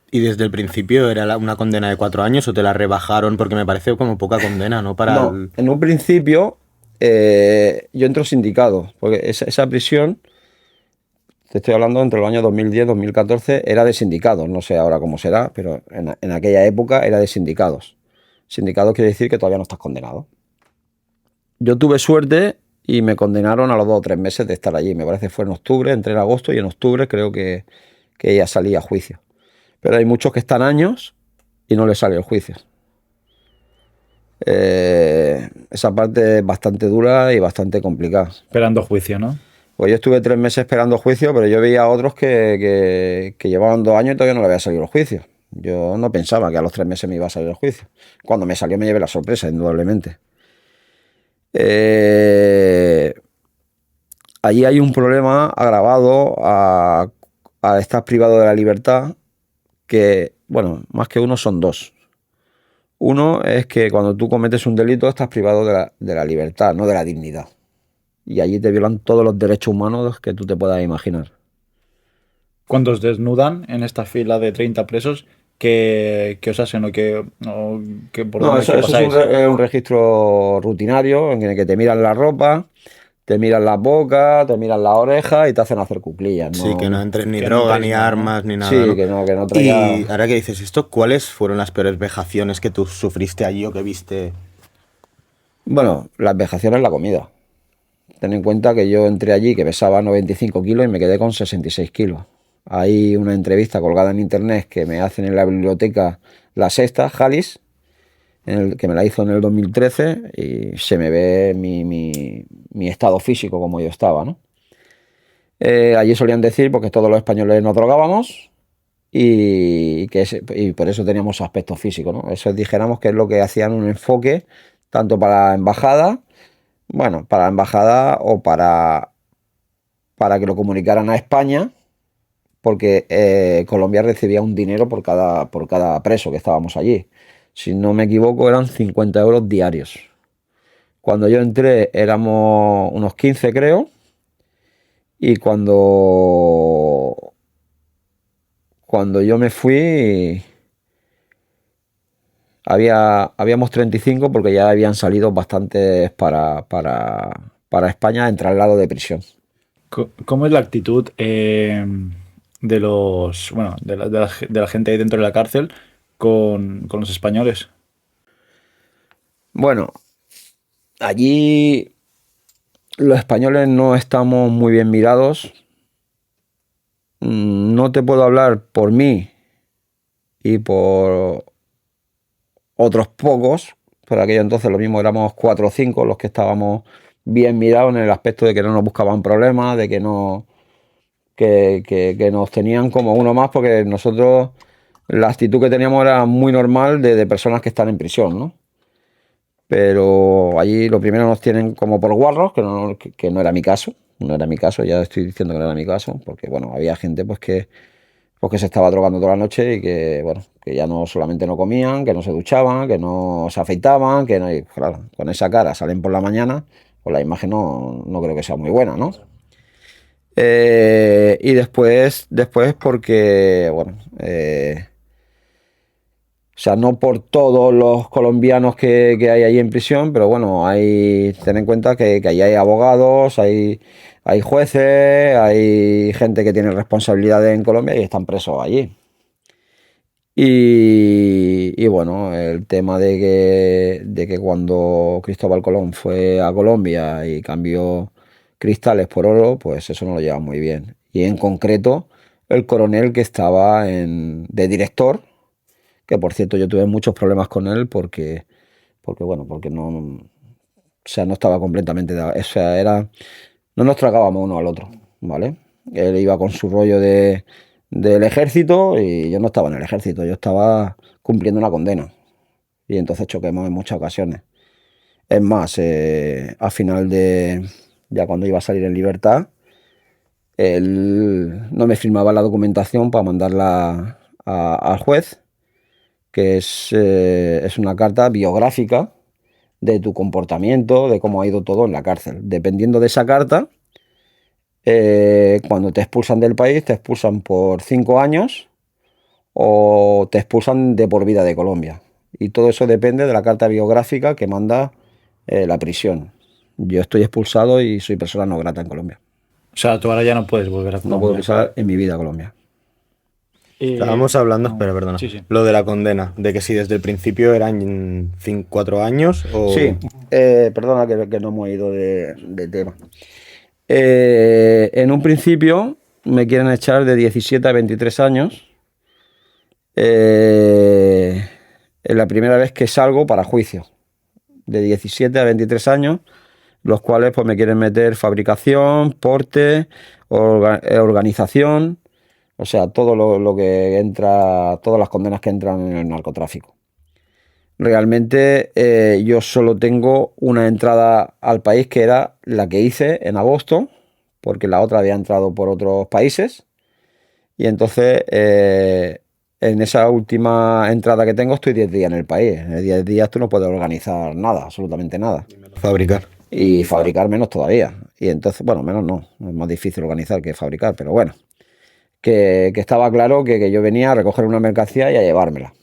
¿Y desde el principio era una condena de 4 años o te la rebajaron? Porque me parece como poca condena, ¿no? En un principio yo entro sindicado, porque esa prisión, te estoy hablando entre los años 2010 y 2014, era de sindicados. No sé ahora cómo será, pero en aquella época era de sindicados. Sindicados quiere decir que todavía no estás condenado. Yo tuve suerte y me condenaron a los 2 o 3 meses de estar allí. Me parece que fue en octubre, entré en agosto y en octubre creo que ya salí a juicio. Pero hay muchos que están años y no les sale el juicio. Esa parte es bastante dura y bastante complicada. Esperando juicio, ¿no? Pues yo estuve 3 meses esperando juicio, pero yo veía a otros que llevaban 2 años y todavía no le había salido el juicio. Yo no pensaba que a los 3 meses me iba a salir el juicio. Cuando me salió me llevé la sorpresa, indudablemente. Allí hay un problema agravado a estar privado de la libertad que, bueno, más que uno son 2. Uno es que cuando tú cometes un delito estás privado de la libertad, no de la dignidad. Y allí te violan todos los derechos humanos que tú te puedas imaginar. Cuando os desnudan en esta fila de 30 presos, ¿qué os hacen? No, eso es un registro rutinario en el que te miran la ropa, te miran la boca, te miran las orejas y te hacen hacer cuclillas, ¿no? Sí, que no entres ni droga, ni armas, ni nada. Sí, ¿no? que no traiga... Y ahora que dices esto, ¿cuáles fueron las peores vejaciones que tú sufriste allí o que viste? Bueno, las vejaciones es la comida. Ten en cuenta que yo entré allí que pesaba 95 kilos y me quedé con 66 kilos. Hay una entrevista colgada en internet que me hacen en la biblioteca La Sexta, Jalis, que me la hizo en el 2013 y se me ve mi estado físico como yo estaba, ¿no? Allí solían decir porque todos los españoles nos drogábamos y por eso teníamos aspecto físico, ¿no? Eso dijéramos que es lo que hacían un enfoque tanto para la embajada, bueno, para la embajada o para que lo comunicaran a España, porque Colombia recibía un dinero por cada preso que estábamos allí. Si no me equivoco, eran 50 euros diarios. Cuando yo entré éramos unos 15, creo, y cuando yo me fui habíamos 35 porque ya habían salido bastantes para España en traslado de prisión. ¿Cómo es la actitud de los, bueno, de la gente ahí dentro de la cárcel con los españoles? Bueno, allí los españoles no estamos muy bien mirados. No te puedo hablar por mí y por otros pocos, por aquello entonces lo mismo éramos 4 o 5 los que estábamos bien mirados en el aspecto de que no nos buscaban problemas, de que no que nos tenían como uno más, porque nosotros la actitud que teníamos era muy normal de personas que están en prisión, ¿no? Pero allí lo primero nos tienen como por guarros, que no era mi caso, no era mi caso, ya estoy diciendo que no era mi caso, porque bueno, había gente pues que se estaba drogando toda la noche y que bueno, que ya no solamente no comían, que no se duchaban, que no se afeitaban, que no, y claro, con esa cara salen por la mañana, pues la imagen no creo que sea muy buena, ¿no? Y después porque, bueno, o sea, no por todos los colombianos que hay ahí en prisión, pero bueno, ten en cuenta que allí hay abogados, hay jueces, hay gente que tiene responsabilidades en Colombia y están presos allí. Y bueno, el tema de que cuando Cristóbal Colón fue a Colombia y cambió cristales por oro, pues eso no lo lleva muy bien. Y en concreto, el coronel que estaba de director, que por cierto yo tuve muchos problemas con él porque no, o sea, no estaba completamente, o sea, no nos tragábamos uno al otro, ¿vale? Él iba con su rollo del ejército y yo no estaba en el ejército, yo estaba cumpliendo una condena y entonces choquemos en muchas ocasiones. Es más, al final ya cuando iba a salir en libertad, él no me firmaba la documentación para mandarla al juez, que es una carta biográfica de tu comportamiento, de cómo ha ido todo en la cárcel. Dependiendo de esa carta, cuando te expulsan del país, te expulsan por 5 años o te expulsan de por vida de Colombia. Y todo eso depende de la carta biográfica que manda la prisión. Yo estoy expulsado y soy persona no grata en Colombia. O sea, tú ahora ya no puedes volver a No puedo pisar en mi vida a Colombia. Estábamos hablando, espera, perdona, Sí, sí. lo de la condena, de que si desde el principio eran 4 años o... Sí, perdona que no hemos ido de tema. En un principio me quieren echar de 17 a 23 años. Es la primera vez que salgo para juicio. De 17 a 23 años, los cuales pues me quieren meter fabricación, porte, organización, o sea, todo lo que entra, todas las condenas que entran en el narcotráfico. Realmente yo solo tengo una entrada al país que era la que hice en agosto, porque la otra había entrado por otros países. Y entonces en esa última entrada que tengo estoy 10 días en el país. En 10 días tú no puedes organizar nada, absolutamente nada. fabricar. Y fabricar menos todavía. Y entonces, bueno, menos no. Es más difícil organizar que fabricar, pero bueno. Que estaba claro que yo venía a recoger una mercancía y a llevármela.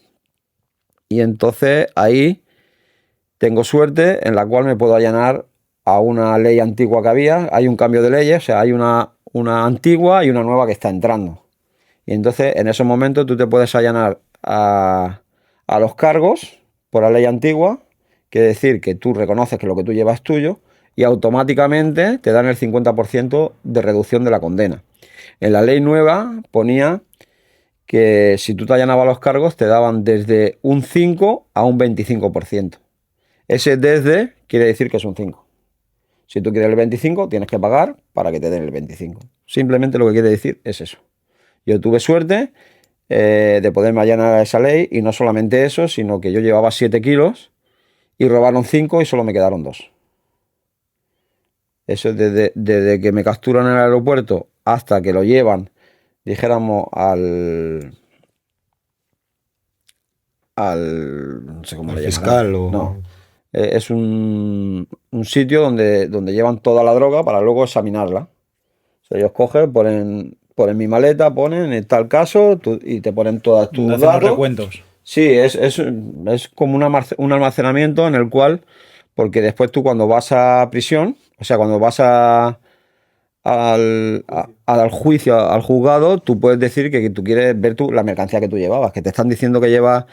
Y entonces ahí tengo suerte en la cual me puedo allanar a una ley antigua que había. Hay un cambio de leyes, o sea, hay una antigua y una nueva que está entrando. Y entonces en esos momentos tú te puedes allanar a los cargos por la ley antigua, quiere decir que tú reconoces que lo que tú llevas es tuyo y automáticamente te dan el 50% de reducción de la condena. En la ley nueva ponía que si tú te allanabas los cargos te daban desde un 5 a un 25%. Ese desde quiere decir que es un 5. Si tú quieres el 25, tienes que pagar para que te den el 25. Simplemente lo que quiere decir es eso. Yo tuve suerte de poderme allanar a esa ley, y no solamente eso, sino que yo llevaba 7 kilos y robaron 5 y solo me quedaron 2. Eso desde que me capturan en el aeropuerto hasta que lo llevan, dijéramos, no sé cómo le llaman. Fiscal o... No. Es un sitio donde llevan toda la droga para luego examinarla. O sea, ellos cogen, ponen mi maleta, ponen en tal caso y te ponen todas tus Hacen los datos. recuentos. Sí, es como un almacenamiento en el cual, porque después tú cuando vas a prisión, o sea, cuando vas al juicio, al juzgado, tú puedes decir que tú quieres ver la mercancía que tú llevabas, que te están diciendo que llevas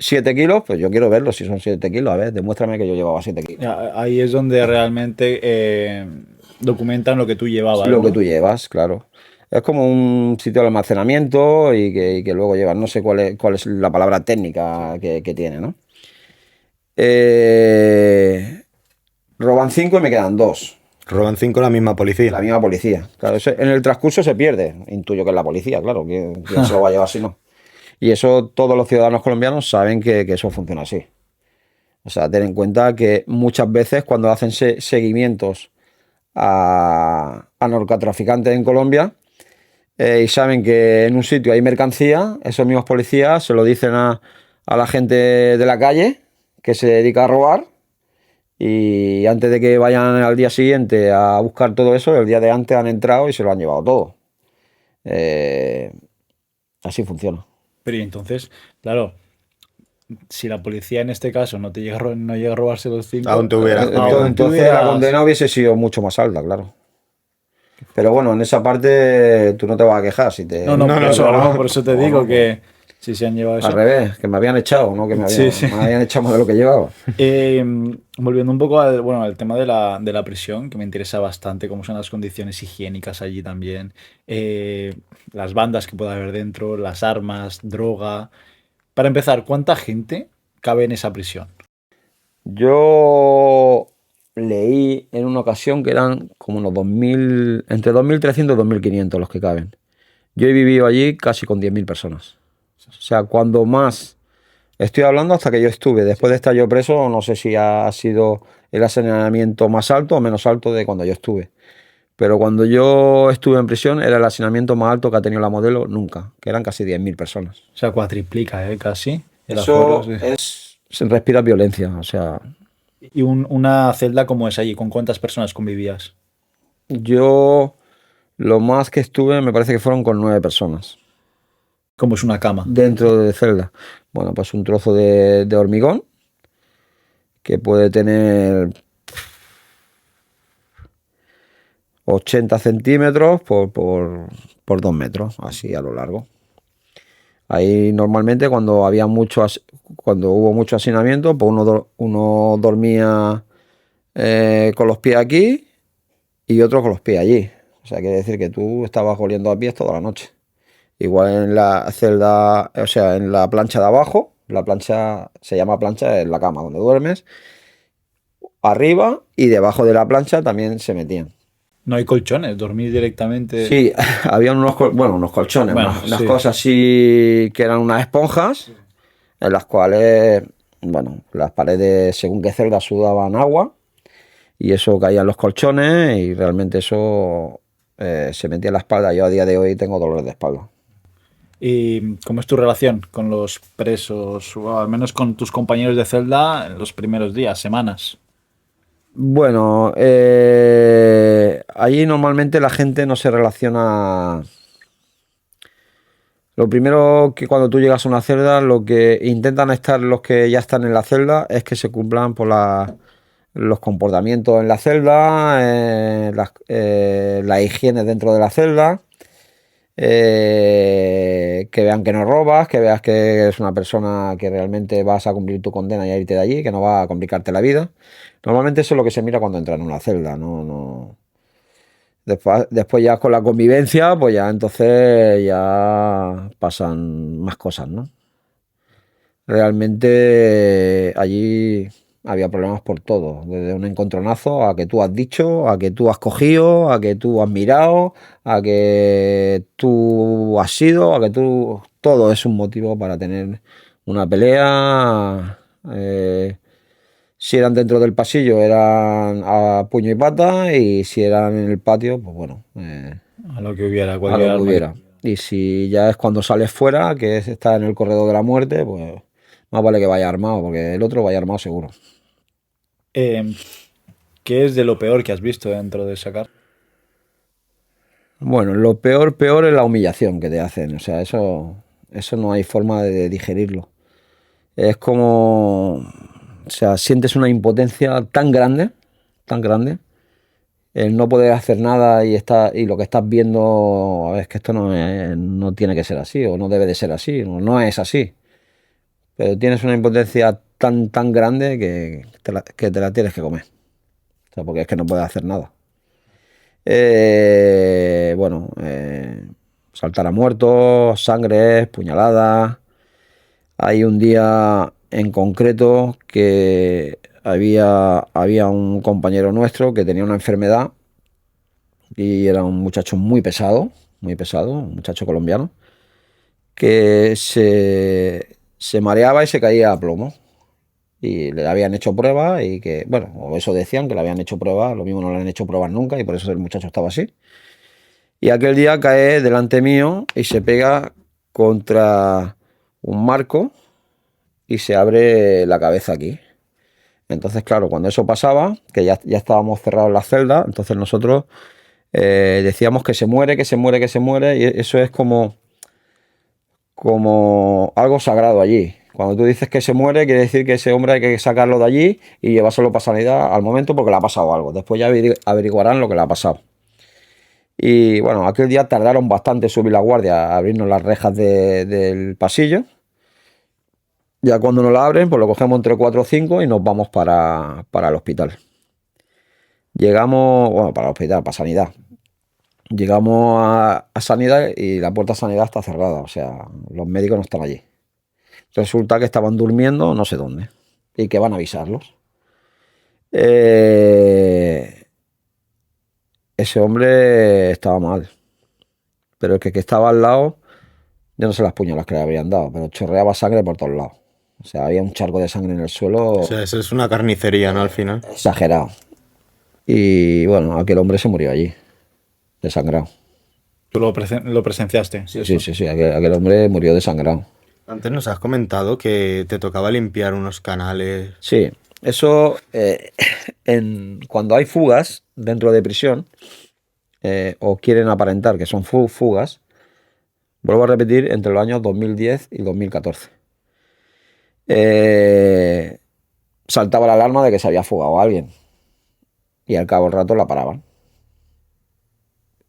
7 kilos, pues yo quiero verlo si son 7 kilos. A ver, demuéstrame que yo llevaba 7 kilos. Ahí es donde realmente documentan lo que tú llevabas. Lo ¿no? que tú llevas, claro. Es como un sitio de almacenamiento y que luego llevas, no sé cuál es la palabra técnica que tiene, ¿no? Roban 5 y me quedan 2. Roban 5 la misma policía. La misma policía. Claro, en el transcurso se pierde. Intuyo que es la policía, claro. ¿Quién se lo va a llevar si no? Y eso todos los ciudadanos colombianos saben que eso funciona así. O sea, ten en cuenta que muchas veces cuando hacen seguimientos a narcotraficantes en Colombia y saben que en un sitio hay mercancía, esos mismos policías se lo dicen a la gente de la calle que se dedica a robar, y antes de que vayan al día siguiente a buscar todo eso, el día de antes han entrado y se lo han llevado todo. Así funciona. Pero y entonces, claro, si la policía en este caso no llega a robarse los 5, Aún te hubiera- Entonces la condena hubiese sido mucho más alta, claro. Pero bueno, en esa parte tú no te vas a quejar si te... por eso te digo que si se han llevado eso. Al revés, que me habían echado, ¿no? Que me habían echado más de lo que llevaba. Volviendo un poco al tema de la prisión, que me interesa bastante, cómo son las condiciones higiénicas allí también, las bandas que pueda haber dentro, las armas, droga. Para empezar, ¿cuánta gente cabe en esa prisión? Yo leí en una ocasión que eran como unos 2.000, entre 2.300 y 2.500 los que caben. Yo he vivido allí casi con 10.000 personas. O sea, cuando más... Estoy hablando hasta que yo estuve. Después de estar yo preso, no sé si ha sido el hacinamiento más alto o menos alto de cuando yo estuve. Pero cuando yo estuve en prisión era el hacinamiento más alto que ha tenido la Modelo nunca, que eran casi 10.000 personas. O sea, cuatriplica, casi. El Eso aforo, sí. se respira violencia, o sea... ¿Y una celda como es allí? ¿Con cuántas personas convivías? Yo lo más que estuve me parece que fueron con 9 personas. ¿Cómo es una cama? Dentro de celda. Bueno, pues un trozo de hormigón que puede tener 80 centímetros por 2 metros, así a lo largo. Ahí normalmente cuando hubo mucho hacinamiento, pues uno dormía con los pies aquí y otro con los pies allí. O sea, quiere decir que tú estabas oliendo a pies toda la noche. Igual en la celda, o sea, en la plancha de abajo, la plancha se llama plancha, es la cama donde duermes. Arriba y debajo de la plancha también se metían. No hay colchones, dormir directamente. Sí, había unos colchones, unas sí. cosas así que eran unas esponjas, en las cuales, bueno, las paredes, según qué celda, sudaban agua y eso caía en los colchones y realmente eso se metía en la espalda. Yo a día de hoy tengo dolores de espalda. ¿Y cómo es tu relación con los presos, o al menos con tus compañeros de celda en los primeros días, semanas? Bueno, allí normalmente la gente no se relaciona. Lo primero que cuando tú llegas a una celda, lo que intentan estar los que ya están en la celda es que se cumplan por los comportamientos en la celda, la higiene dentro de la celda, que vean que no robas, que veas que eres una persona que realmente vas a cumplir tu condena y a irte de allí, que no va a complicarte la vida. Normalmente eso es lo que se mira cuando entran en una celda, no. Después ya con la convivencia, pues ya entonces ya pasan más cosas, ¿no? Realmente allí había problemas por todo, desde un encontronazo a que tú has dicho, a que tú has cogido, a que tú has mirado, a que tú has sido, a que tú... Todo es un motivo para tener una pelea. Si eran dentro del pasillo eran a puño y pata, y si eran en el patio, pues bueno, A lo que hubiera, a lo cualquier que arma. hubiera. Y si ya es cuando sales fuera, que es estar en el corredor de la muerte, pues más vale que vaya armado, porque el otro vaya armado seguro. Eh, ¿Qué es de lo peor que has visto dentro de sacar? Bueno, lo peor es la humillación que te hacen. O sea, eso no hay forma de digerirlo. Es como, o sea, sientes una impotencia tan grande, el no poder hacer nada y lo que estás viendo es que esto no tiene que ser así, o no debe de ser así, o no es así. Pero tienes una impotencia tan grande que te la tienes que comer. O sea, porque es que no puedes hacer nada. Bueno, saltar a muertos, sangre, puñaladas. Hay un día en concreto que había un compañero nuestro que tenía una enfermedad y era un muchacho muy pesado, un muchacho colombiano, que se mareaba y se caía a plomo. Y le habían hecho pruebas y que, bueno, o eso decían, que le habían hecho pruebas, lo mismo no le han hecho pruebas nunca y por eso el muchacho estaba así. Y aquel día cae delante mío y se pega contra un marco y se abre la cabeza aquí. Entonces, claro, cuando eso pasaba, que ya estábamos cerrados en la celda, entonces nosotros decíamos que se muere, que se muere, que se muere, y eso es como algo sagrado allí. Cuando tú dices que se muere, quiere decir que ese hombre hay que sacarlo de allí y llevárselo para sanidad al momento porque le ha pasado algo. Después ya averiguarán lo que le ha pasado. Y bueno, aquel día tardaron bastante en subir la guardia, a abrirnos las rejas del pasillo. Ya cuando nos la abren, pues lo cogemos entre 4 o 5 y nos vamos para el hospital. Llegamos, bueno, para el hospital, para sanidad. Llegamos a sanidad y la puerta de sanidad está cerrada, o sea, los médicos no están allí. Resulta que estaban durmiendo no sé dónde y que van a avisarlos. Ese hombre estaba mal, pero el que estaba al lado, yo no sé las puñalas que le habrían dado, pero chorreaba sangre por todos lados. O sea, había un charco de sangre en el suelo O sea, eso es una carnicería, ¿no? Al final. exagerado. Y bueno, aquel hombre se murió allí, desangrado. ¿Tú lo presenciaste? Sí, aquel hombre murió desangrado. Antes nos has comentado que te tocaba limpiar unos canales. Sí, eso cuando hay fugas dentro de prisión o quieren aparentar que son fugas, vuelvo a repetir, entre los años 2010 y 2014. Saltaba la alarma de que se había fugado alguien y al cabo del rato la paraban.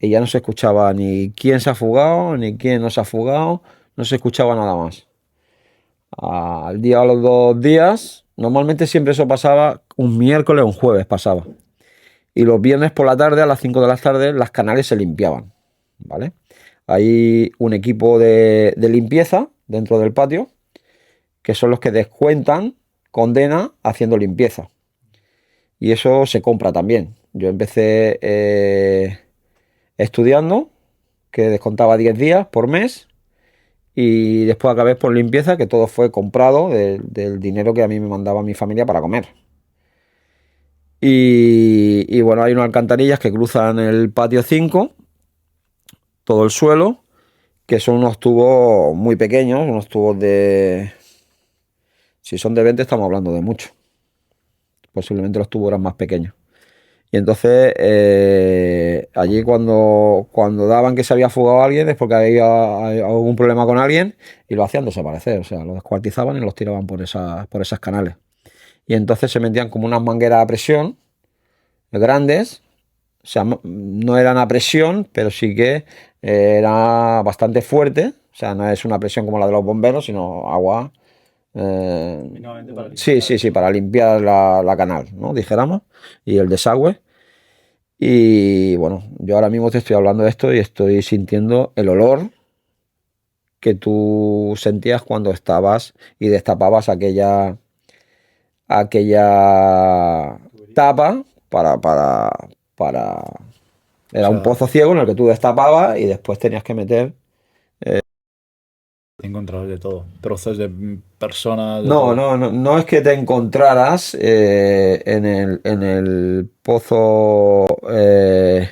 Y ya no se escuchaba ni quién se ha fugado, ni quién no se ha fugado, no se escuchaba nada más. Al día a los 2 días, normalmente siempre eso pasaba un miércoles o un jueves pasaba. Y los viernes por la tarde, a las 5 de la tarde, las canales se limpiaban, ¿vale? Hay un equipo de limpieza dentro del patio, que son los que descuentan condena haciendo limpieza. Y eso se compra también. Yo empecé estudiando, que descontaba 10 días por mes, y después acabé por limpieza, que todo fue comprado del dinero que a mí me mandaba mi familia para comer. Y bueno, hay unas alcantarillas que cruzan el patio 5, todo el suelo, que son unos tubos muy pequeños, unos tubos de... Si son de 20 estamos hablando de mucho. Posiblemente los tubos eran más pequeños. Y entonces allí cuando daban que se había fugado alguien es porque había algún problema con alguien y lo hacían desaparecer. O sea, lo descuartizaban y los tiraban por esas canales. Y entonces se metían como unas mangueras a presión grandes. O sea, no eran a presión, pero sí que era bastante fuerte. O sea, no es una presión como la de los bomberos, sino agua. Sí, para limpiar la canal, ¿no? Dijéramos, y el desagüe. Y bueno, yo ahora mismo te estoy hablando de esto y estoy sintiendo el olor que tú sentías cuando estabas y destapabas aquella tapa para... Era O un sea, pozo ciego en el que tú destapabas y después tenías que meter... Encontrar de todo. Trozos de personas, de No, todo. no, no, no es que te encontraras en el pozo eh,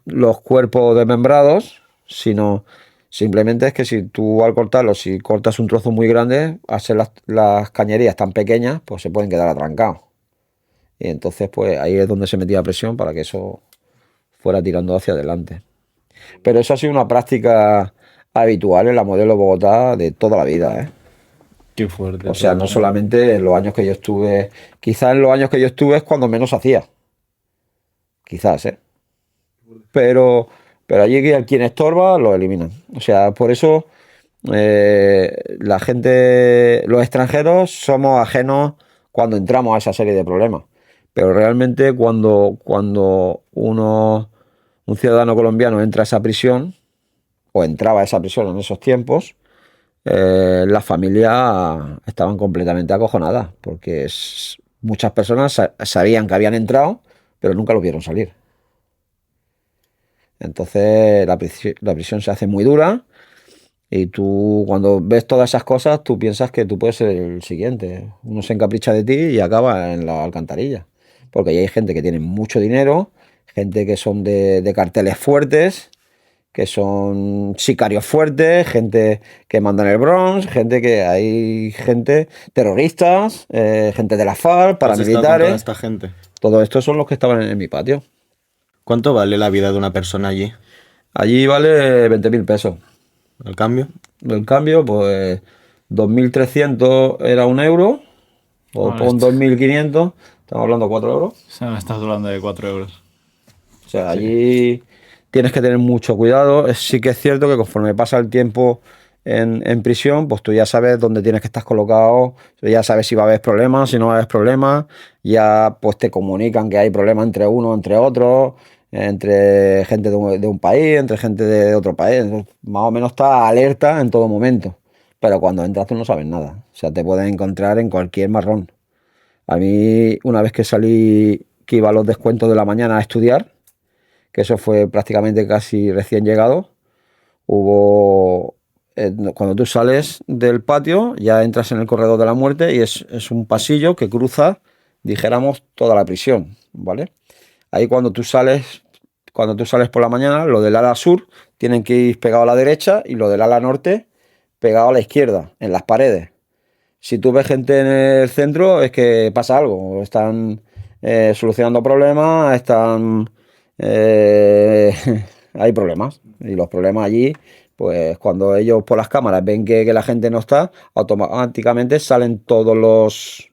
los cuerpos desmembrados, sino simplemente es que si tú al cortarlo, si cortas un trozo muy grande, al ser las cañerías tan pequeñas, pues se pueden quedar atrancados. Y entonces, pues ahí es donde se metía presión para que eso fuera tirando hacia adelante. Pero eso ha sido una práctica habitual en la modelo Bogotá de toda la vida, ¿eh? Qué fuerte, O sea, tío. no solamente en los años que yo estuve, quizás en los años que yo estuve es cuando menos hacía, quizás, ¿eh? Pero allí quien estorba lo eliminan. O sea, por eso la gente, los extranjeros somos ajenos cuando entramos a esa serie de problemas. Pero realmente cuando un ciudadano colombiano entra a esa prisión, o entraba a esa prisión en esos tiempos, las familias estaban completamente acojonadas, porque muchas personas sabían que habían entrado, pero nunca lo vieron salir. Entonces la prisión se hace muy dura y tú cuando ves todas esas cosas, tú piensas que tú puedes ser el siguiente. Uno se encapricha de ti y acaba en la alcantarilla. Porque ahí hay gente que tiene mucho dinero, gente que son de carteles fuertes, que son sicarios fuertes, gente que manda en el Bronx, hay gente, terroristas, gente de la FARC, ¿has estado con toda paramilitares. esta gente? Todo esto son los que estaban en mi patio. ¿Cuánto vale la vida de una persona allí? Allí vale 20.000 pesos. ¿Al cambio? El cambio, pues 2.300 era 1 euro, o Ahora pon 2.500, estamos hablando de 4 euros. o sea, estás hablando de 4 euros. O sea, allí tienes que tener mucho cuidado. Sí que es cierto que conforme pasa el tiempo en prisión, pues tú ya sabes dónde tienes que estar colocado, ya sabes si va a haber problemas, si no va a haber problemas, ya pues te comunican que hay problemas entre uno, entre otros, entre gente de un país, entre gente de otro país. Entonces, más o menos estás alerta en todo momento. Pero cuando entras tú no sabes nada. O sea, te puedes encontrar en cualquier marrón. A mí, una vez que salí, que iba a los descuentos de la mañana a estudiar, que eso fue prácticamente casi recién llegado, cuando tú sales del patio, ya entras en el corredor de la muerte y es un pasillo que cruza, dijéramos, toda la prisión, ¿vale? Ahí cuando tú sales por la mañana, lo del ala sur tienen que ir pegado a la derecha y lo del ala norte pegado a la izquierda, en las paredes. Si tú ves gente en el centro, es que pasa algo. Están solucionando problemas, eh, hay problemas. Y los problemas allí, pues cuando ellos por las cámaras ven que la gente no está, automáticamente salen todos los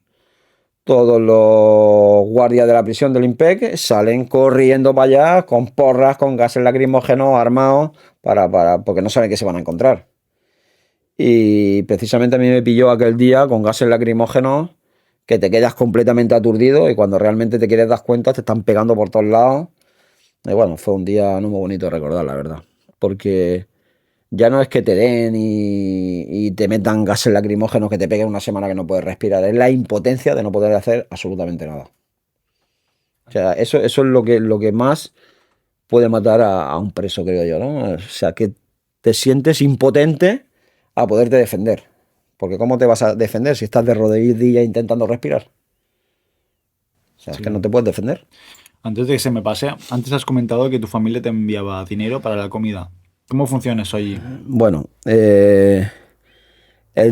guardias de la prisión del IMPEC, salen corriendo para allá con porras, con gases lacrimógenos, armados, porque no saben qué se van a encontrar. Y precisamente a mí me pilló aquel día con gases lacrimógenos que te quedas completamente aturdido y cuando realmente te quieres dar cuenta te están pegando por todos lados. Y bueno, fue un día no muy bonito de recordar, la verdad. Porque ya no es que te den y te metan gases lacrimógenos que te peguen una semana que no puedes respirar. Es la impotencia de no poder hacer absolutamente nada. O sea, eso es lo que más puede matar a un preso, creo yo, ¿no? O sea, que te sientes impotente a poderte defender. Porque ¿cómo te vas a defender si estás de rodillas intentando respirar? O sea, es que no te puedes defender. Antes de que se me pase, antes has comentado que tu familia te enviaba dinero para la comida. ¿Cómo funciona eso allí? Bueno, el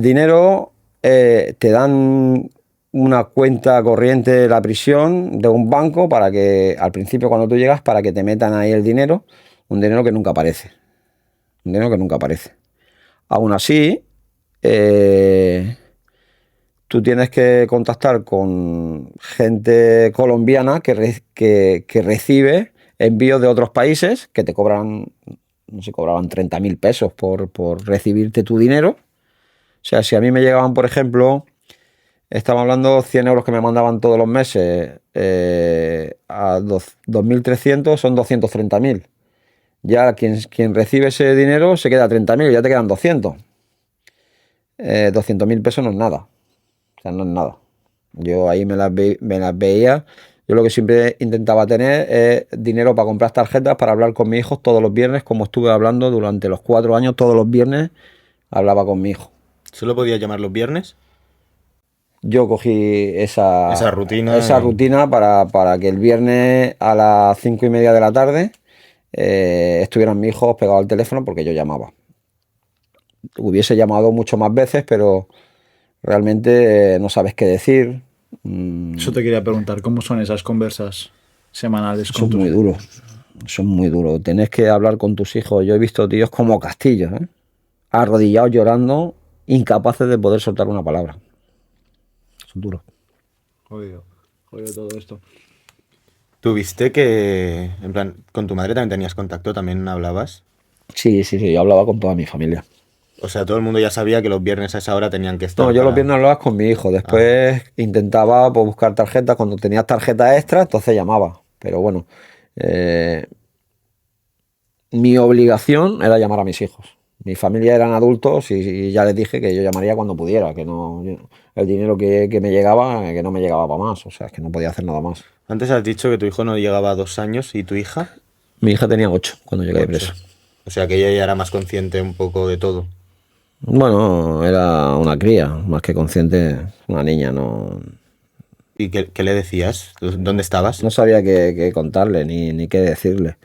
dinero te dan una cuenta corriente de la prisión de un banco para que al principio cuando tú llegas para que te metan ahí el dinero, un dinero que nunca aparece. Un dinero que nunca aparece. Aún así, tú tienes que contactar con gente colombiana que recibe envíos de otros países que te cobran, no sé, cobraban 30.000 pesos por recibirte tu dinero. O sea, si a mí me llegaban, por ejemplo, Estamos hablando 100 euros que me mandaban todos los meses a 2.300 son 230.000. Ya quien recibe ese dinero se queda 30.000, ya te quedan 200. 200.000 pesos no es nada. O sea, no es nada. Yo ahí me las veía. Yo lo que siempre intentaba tener es dinero para comprar tarjetas, para hablar con mis hijos todos los viernes, como estuve hablando durante los 4 años, todos los viernes hablaba con mi hijo. ¿Solo podías llamar los viernes? Yo cogí Esa rutina. esa rutina para que el viernes a las 5:30 de la tarde estuvieran mis hijos pegados al teléfono porque yo llamaba. Hubiese llamado mucho más veces, pero realmente no sabes qué decir. Eso te quería preguntar, ¿cómo son esas conversas semanales con Son tus muy duros. Son muy duros. Tenés que hablar con tus hijos. Yo he visto tíos como castillos, arrodillados llorando, incapaces de poder soltar una palabra. Son duros. Jodido todo esto. ¿Tuviste que, en plan, con tu madre también tenías contacto, también hablabas? Sí, yo hablaba con toda mi familia. O sea, todo el mundo ya sabía que los viernes a esa hora tenían que estar. No, yo los viernes hablaba con mi hijo. Después intentaba pues, buscar tarjetas. Cuando tenías tarjetas extra, entonces llamaba. Pero bueno, mi obligación era llamar a mis hijos. Mi familia eran adultos y ya les dije que yo llamaría cuando pudiera, que no el dinero que me llegaba, que no me llegaba para más. O sea, es que no podía hacer nada más. Antes has dicho que tu hijo no llegaba a 2 años y tu hija. Mi hija tenía 8 cuando llegué 8. preso. O sea, que ella ya era más consciente un poco de todo. Bueno, era una cría, más que consciente, una niña, no, ¿Y qué le decías? ¿Dónde estabas? no sabía qué contarle ni qué decirle.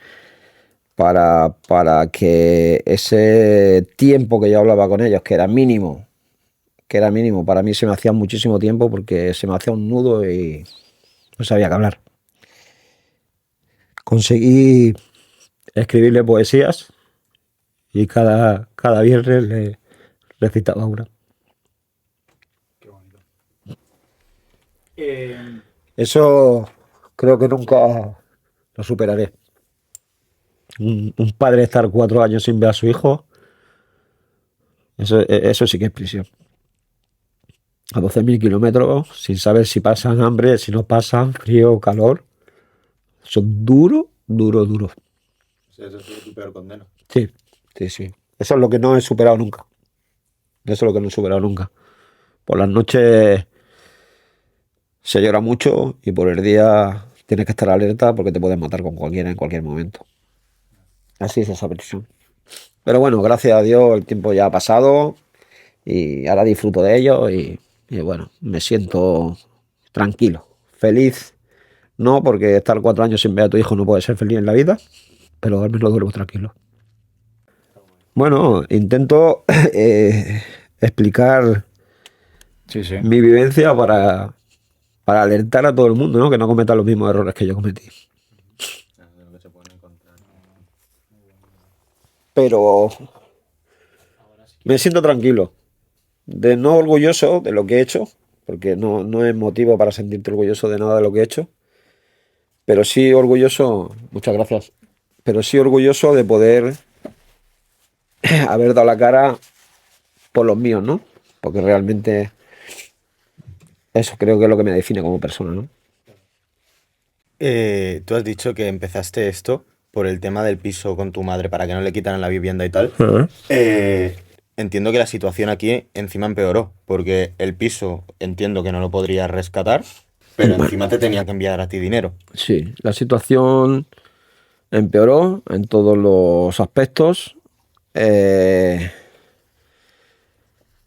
Para que ese tiempo que yo hablaba con ellos, que era mínimo, para mí se me hacía muchísimo tiempo porque se me hacía un nudo y no sabía qué hablar. Conseguí escribirle poesías y cada viernes le recitaba una. Eso creo que nunca lo superaré. Un padre estar 4 años sin ver a su hijo, eso sí que es prisión. A 12.000 kilómetros, sin saber si pasan hambre, si no pasan frío o calor. Eso es duro. O sea, eso es tu peor condena. Sí. Eso es lo que no he superado nunca. Por las noches se llora mucho y por el día tienes que estar alerta porque te pueden matar con cualquiera en cualquier momento. Así es esa prisión. Pero bueno, gracias a Dios el tiempo ya ha pasado y ahora disfruto de ello y bueno, me siento tranquilo, feliz. No, porque estar 4 años sin ver a tu hijo no puede ser feliz en la vida, pero al menos duermo tranquilo. Bueno, intento explicar Sí. mi vivencia para alertar a todo el mundo, ¿no? Que no cometa los mismos errores que yo cometí. Pero me siento tranquilo, no orgulloso de lo que he hecho, porque no es motivo para sentirte orgulloso de nada de lo que he hecho, pero sí orgulloso, muchas gracias, pero sí orgulloso de poder haber dado la cara por los míos, ¿no? Porque realmente eso creo que es lo que me define como persona, ¿no? Tú has dicho que empezaste esto por el tema del piso con tu madre para que no le quitaran la vivienda y tal. Entiendo que la situación aquí encima empeoró, porque el piso entiendo que no lo podrías rescatar, pero encima te tenía que enviar a ti dinero. Sí, la situación empeoró en todos los aspectos. Mi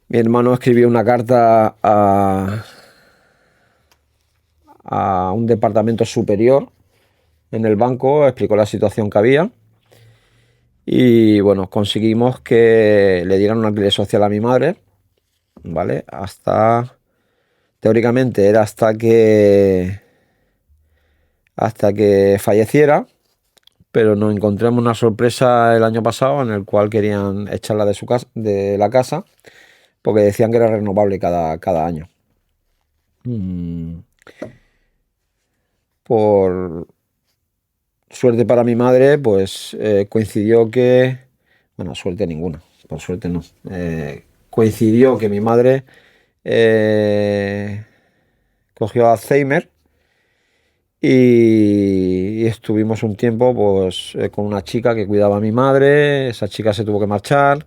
hermano escribió una carta a un departamento superior en el banco, explicó la situación que había y bueno, conseguimos que le dieran un alquiler social a mi madre, ¿vale? Teóricamente era hasta que falleciera, pero nos encontramos una sorpresa el año pasado en el cual querían echarla de la casa porque decían que era renovable cada año. Por suerte para mi madre, pues coincidió que... Bueno, suerte ninguna, por suerte no. Coincidió que mi madre cogió Alzheimer y estuvimos un tiempo pues con una chica que cuidaba a mi madre. Esa chica se tuvo que marchar.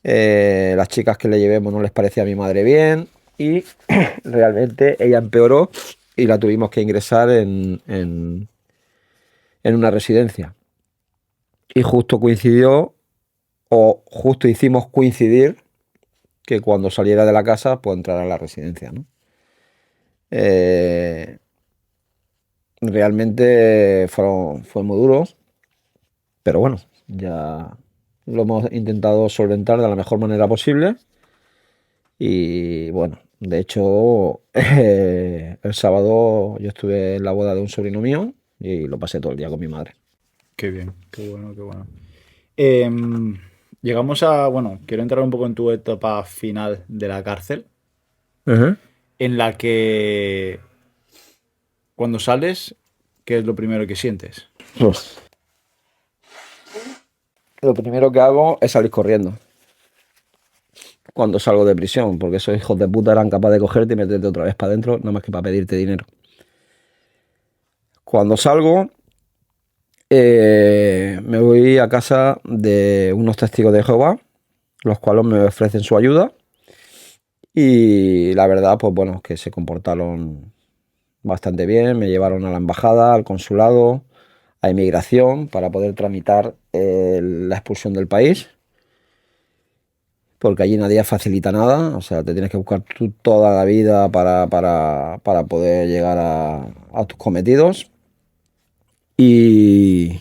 Las chicas que le llevemos no les parecía a mi madre bien y realmente ella empeoró y la tuvimos que ingresar en una residencia. Y justo coincidió, o justo hicimos coincidir que cuando saliera de la casa, pues entrara a la residencia, ¿no? Realmente fue muy duro, pero bueno, ya lo hemos intentado solventar de la mejor manera posible. Y bueno, de hecho, el sábado yo estuve en la boda de un sobrino mío y lo pasé todo el día con mi madre. Qué bien, qué bueno, qué bueno. Llegamos a, bueno, quiero entrar un poco en tu etapa final de la cárcel, en la que cuando sales, ¿qué es lo primero que sientes? Uf. Lo primero que hago es salir corriendo cuando salgo de prisión, porque esos hijos de puta eran capaces de cogerte y meterte otra vez para adentro, nada más que para pedirte dinero. Cuando salgo, me voy a casa de unos testigos de Jehová, los cuales me ofrecen su ayuda y la verdad, pues bueno, que se comportaron bastante bien, me llevaron a la embajada, al consulado, a inmigración para poder tramitar la expulsión del país, porque allí nadie facilita nada, o sea, te tienes que buscar tú toda la vida para poder llegar a tus cometidos. Y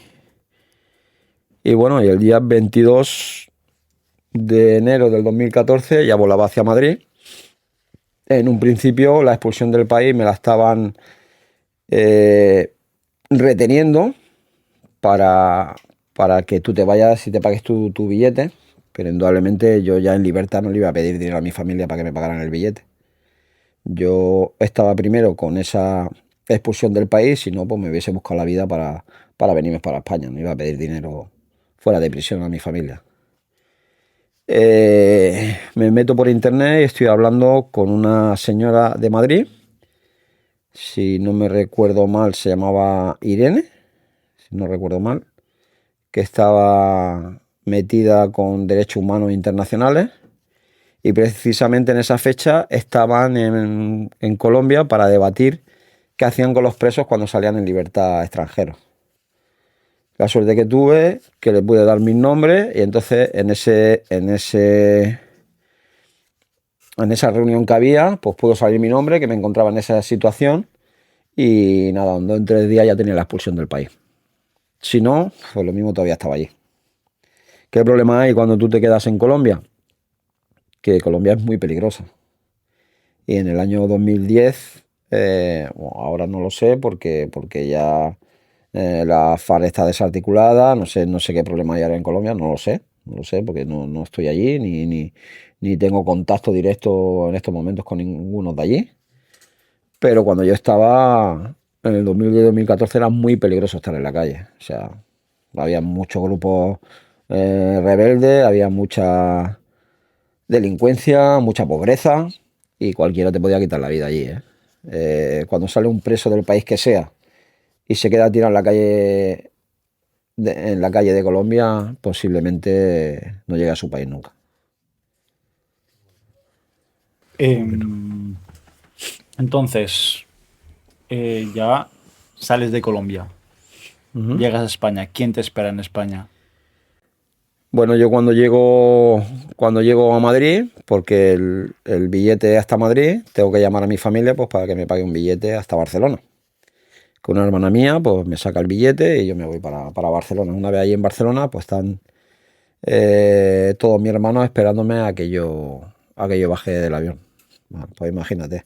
bueno, y el día 22 de enero del 2014 ya volaba hacia Madrid. En un principio la expulsión del país me la estaban reteniendo para que tú te vayas y te pagues tu billete, pero indudablemente yo ya en libertad no le iba a pedir dinero a mi familia para que me pagaran el billete. Yo estaba primero con esa expulsión del país, si no, pues me hubiese buscado la vida para venirme para España. No iba a pedir dinero fuera de prisión a mi familia. Me meto por internet y estoy hablando con una señora de Madrid. Si no me recuerdo mal, se llamaba Irene, si no recuerdo mal, que estaba metida con derechos humanos internacionales. Y precisamente en esa fecha estaban en Colombia para debatir qué hacían con los presos cuando salían en libertad extranjeros. La suerte que tuve, que le pude dar mis nombres y entonces en esa reunión que había, pues pudo salir mi nombre, que me encontraba en esa situación y nada, en 3 días ya tenía la expulsión del país. Si no, pues lo mismo todavía estaba allí. ¿Qué problema hay cuando tú te quedas en Colombia? Que Colombia es muy peligrosa. Y en el año 2010, bueno, ahora no lo sé porque ya la FARC está desarticulada, no sé qué problema hay ahora en Colombia, no lo sé porque no estoy allí ni tengo contacto directo en estos momentos con ninguno de allí. Pero cuando yo estaba en el 2010-2014 era muy peligroso estar en la calle. O sea, había muchos grupos rebeldes, había mucha delincuencia, mucha pobreza y cualquiera te podía quitar la vida allí. Cuando sale un preso del país que sea y se queda tirado en la calle de Colombia, posiblemente no llegue a su país nunca. Entonces, ya sales de Colombia, llegas a España. ¿Quién te espera en España? Bueno, yo cuando llego a Madrid, porque el billete hasta Madrid, tengo que llamar a mi familia pues para que me pague un billete hasta Barcelona. Con una hermana mía, pues me saca el billete y yo me voy para Barcelona. Una vez allí en Barcelona, pues están todos mis hermanos esperándome a que yo baje del avión. Bueno, pues imagínate.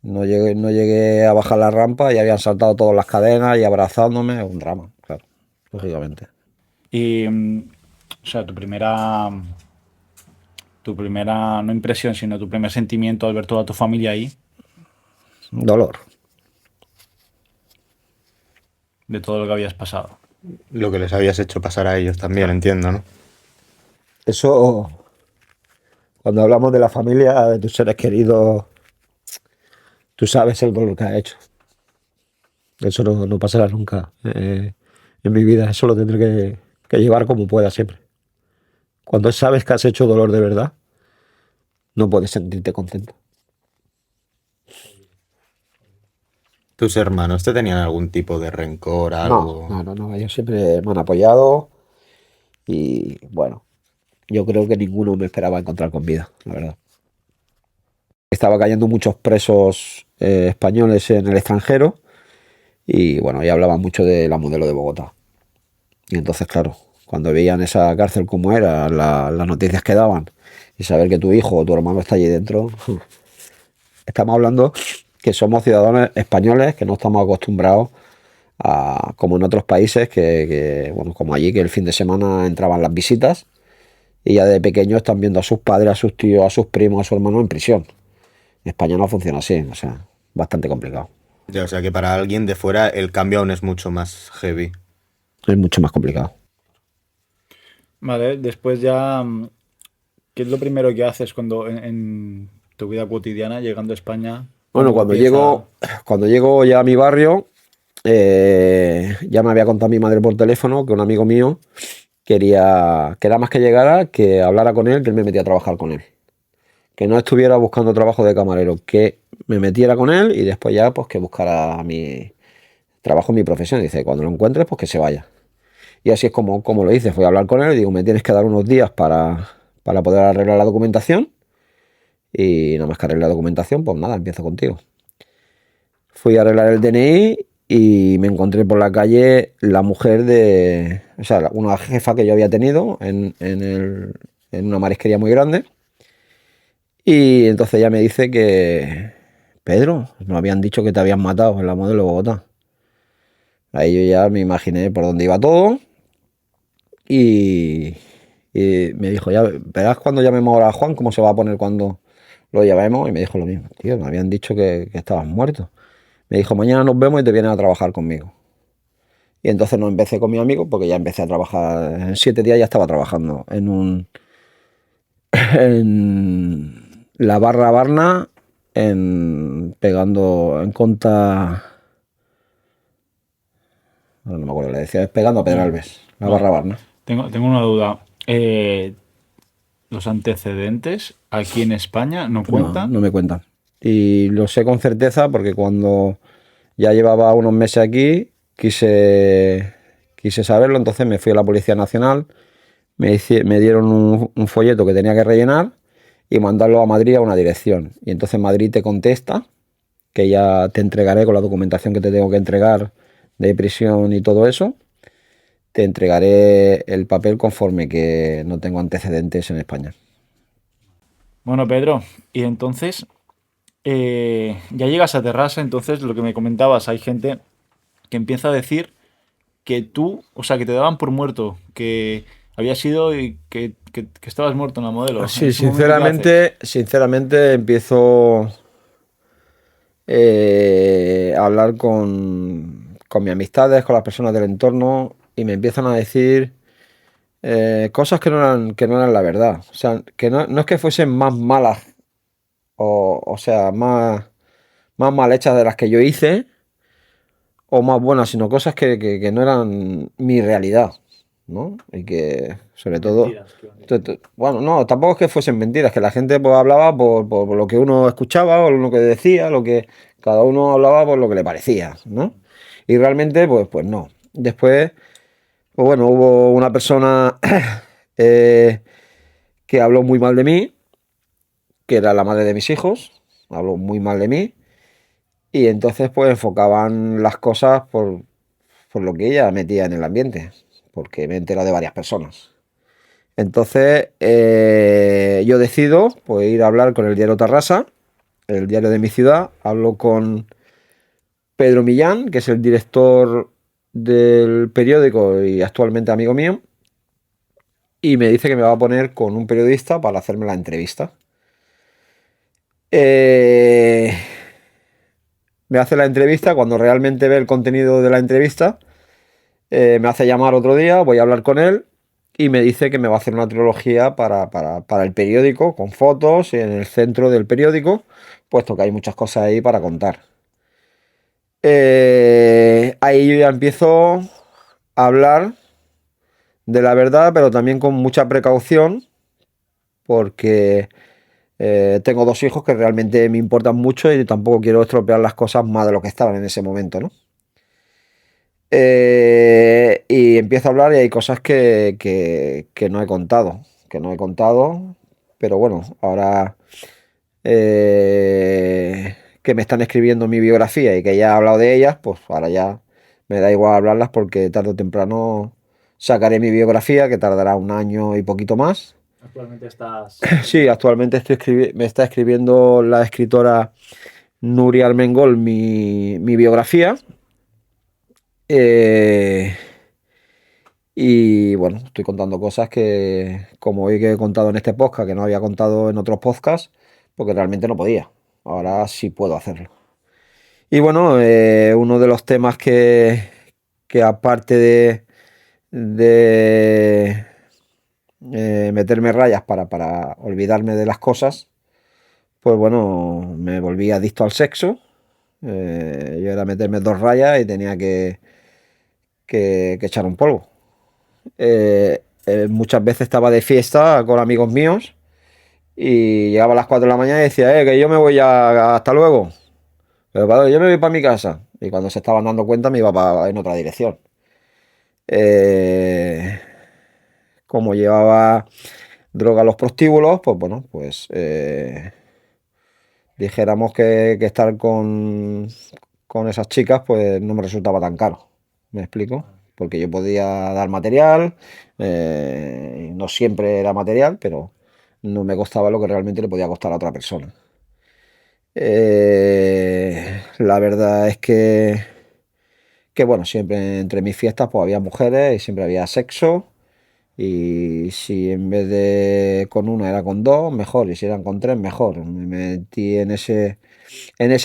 No llegué a bajar la rampa y habían saltado todas las cadenas y abrazándome. Un drama, claro, lógicamente. Y, o sea, tu primera, no impresión, sino tu primer sentimiento al ver toda tu familia ahí, Dolor. de todo lo que habías pasado. Lo que les habías hecho pasar a ellos también, entiendo, ¿no? Eso, cuando hablamos de la familia, de tus seres queridos, tú sabes el dolor que has hecho. Eso no pasará nunca en mi vida. Eso lo tendré que llevar como pueda siempre. Cuando sabes que has hecho dolor de verdad, no puedes sentirte contento. ¿Tus hermanos te tenían algún tipo de rencor, algo? No. Ellos siempre me han apoyado y bueno, yo creo que ninguno me esperaba encontrar con vida, la verdad. Estaba cayendo muchos presos españoles en el extranjero y bueno, ya hablaban mucho de la modelo de Bogotá. Y entonces, claro, cuando veían esa cárcel como era, las noticias que daban y saber que tu hijo o tu hermano está allí dentro, estamos hablando que somos ciudadanos españoles que no estamos acostumbrados a, como en otros países, bueno, como allí, que el fin de semana entraban las visitas y ya de pequeños están viendo a sus padres, a sus tíos, a sus primos, a su hermano en prisión. En España no funciona así, o sea, bastante complicado. Ya, o sea que para alguien de fuera el cambio aún es mucho más heavy. Es mucho más complicado. Vale, después ya, ¿qué es lo primero que haces cuando en tu vida cotidiana llegando a España? Bueno, ¿Cómo cuando llego ya a mi barrio, ya me había contado mi madre por teléfono que un amigo mío quería que era más que llegara, que hablara con él, que él me metía a trabajar con él. Que no estuviera buscando trabajo de camarero, que me metiera con él y después ya pues que buscara mi trabajo en mi profesión. Dice, cuando lo encuentres, pues que se vaya. Y así es como lo hice. Fui a hablar con él y digo, me tienes que dar unos días para poder arreglar la documentación. Y nada más que arreglar la documentación, pues nada, empiezo contigo. Fui a arreglar el DNI y me encontré por la calle la mujer o sea, una jefa que yo había tenido en una marisquería muy grande. Y entonces ella me dice que, Pedro, nos habían dicho que te habían matado en la modelo de Bogotá. Ahí yo ya me imaginé por dónde iba todo. Y me dijo, ya verás cuando llamemos ahora a Juan cómo se va a poner cuando lo llamemos. Y me dijo lo mismo, tío, me habían dicho que estabas muerto. Me dijo, mañana nos vemos y te vienes a trabajar conmigo. Y entonces no empecé con mi amigo porque ya empecé a trabajar. En 7 días ya estaba trabajando en la barra Barna, pegando en conta. No me acuerdo, le decía, es pegando a Pedralbes, la barra Barna. Tengo una duda. ¿Los antecedentes aquí en España no cuentan? No me cuentan. Y lo sé con certeza porque cuando ya llevaba unos meses aquí, quise saberlo, entonces me fui a la Policía Nacional, me dieron un folleto que tenía que rellenar y mandarlo a Madrid a una dirección. Y entonces Madrid te contesta que ya te entregaré con la documentación que te tengo que entregar de prisión y todo eso. Te entregaré el papel conforme que no tengo antecedentes en España. Bueno, Pedro, y entonces ya llegas a Terrassa, entonces lo que me comentabas, hay gente que empieza a decir que tú, o sea, que te daban por muerto, que habías sido y que estabas muerto en la modelo. Sí, ¿En ese momento qué haces? sinceramente empiezo a hablar con mis amistades, con las personas del entorno y me empiezan a decir cosas que no eran la verdad. O sea, que no es que fuesen más malas o sea, más mal hechas de las que yo hice o más buenas, sino cosas que no eran mi realidad, ¿no? Y que, sobre todo... Mentiras, qué bonito. Bueno, no, tampoco es que fuesen mentiras, que la gente pues hablaba por lo que uno escuchaba o lo que decía, lo que cada uno hablaba por lo que le parecía, ¿no? Y realmente, pues no. Después, pues bueno, hubo una persona que habló muy mal de mí, que era la madre de mis hijos, habló muy mal de mí, y entonces pues enfocaban las cosas por lo que ella metía en el ambiente, porque me he enterado de varias personas. Entonces yo decido pues, ir a hablar con el diario Tarrasa, el diario de mi ciudad. Hablo con Pedro Millán, que es el director del periódico y actualmente amigo mío, y me dice que me va a poner con un periodista para hacerme la entrevista. Me hace la entrevista, cuando realmente ve el contenido de la entrevista, me hace llamar otro día, voy a hablar con él y me dice que me va a hacer una trilogía para el periódico, con fotos en el centro del periódico, puesto que hay muchas cosas ahí para contar. Ahí yo ya empiezo a hablar de la verdad, pero también con mucha precaución, porque tengo 2 hijos que realmente me importan mucho y tampoco quiero estropear las cosas más de lo que estaban en ese momento, ¿no? Y empiezo a hablar y hay cosas que no he contado, pero bueno, ahora que me están escribiendo mi biografía y que ya he hablado de ellas, pues ahora ya me da igual hablarlas porque tarde o temprano sacaré mi biografía, que tardará un año y poquito más. Actualmente estás... Sí, actualmente me está escribiendo la escritora Nuria Armengol mi biografía. Eh, y bueno, estoy contando cosas que, como hoy que he contado en este podcast, que no había contado en otros podcasts, porque realmente no podía. Ahora sí puedo hacerlo. Y bueno, uno de los temas que aparte de meterme rayas para olvidarme de las cosas, pues bueno, me volví adicto al sexo. Yo era meterme 2 rayas y tenía que echar un polvo. Muchas veces estaba de fiesta con amigos míos y llegaba a las 4 de la mañana y decía, que yo me voy ya, hasta luego. Pero padre, yo me voy para mi casa. Y cuando se estaban dando cuenta me iba en otra dirección. Eh, Como llevaba droga a los prostíbulos, pues bueno, pues dijéramos que estar con esas chicas pues no me resultaba tan caro. ¿Me explico? Porque yo podía dar material, no siempre era material, pero no me costaba lo que realmente le podía costar a otra persona. La verdad es que bueno, siempre entre mis fiestas pues había mujeres y siempre había sexo. Y si en vez de con una era con 2, mejor. Y si eran con 3, mejor. Me metí en ese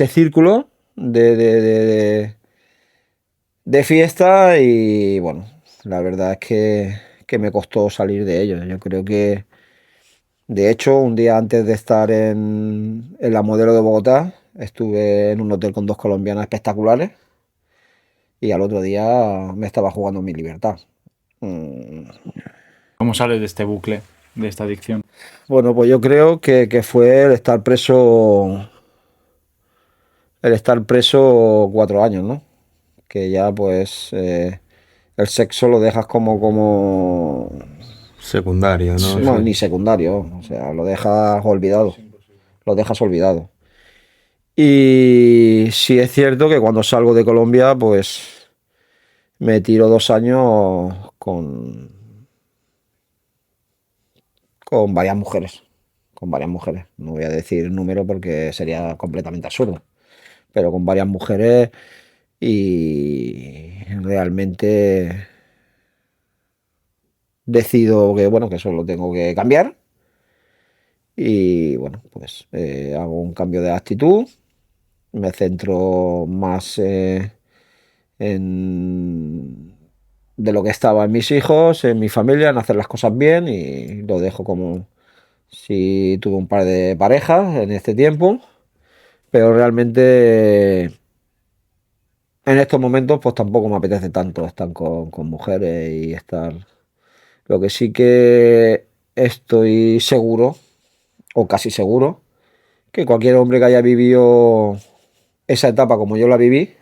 círculo de fiesta y bueno, la verdad es que me costó salir de ello. Yo creo que, de hecho, un día antes de estar en la Modelo de Bogotá, estuve en un hotel con 2 colombianas espectaculares y al otro día me estaba jugando mi libertad. Mm, ¿Cómo sales de este bucle, de esta adicción? Bueno, pues yo creo que fue el estar preso 4 años, ¿no? Que ya pues el sexo lo dejas como Secundario, ¿no? bueno, Sí. ni secundario, o sea, lo dejas olvidado, lo dejas olvidado. Y sí es cierto que cuando salgo de Colombia, pues me tiro 2 años con varias mujeres, con varias mujeres. No voy a decir número porque sería completamente absurdo, pero con varias mujeres y realmente decido que, bueno, que eso lo tengo que cambiar y bueno, pues hago un cambio de actitud, me centro más en de lo que estaba en mis hijos, en mi familia, en hacer las cosas bien y lo dejo como si tuve un par de parejas en este tiempo, pero realmente en estos momentos pues tampoco me apetece tanto estar con mujeres y estar. Lo que sí que estoy seguro, o casi seguro, que cualquier hombre que haya vivido esa etapa como yo la viví,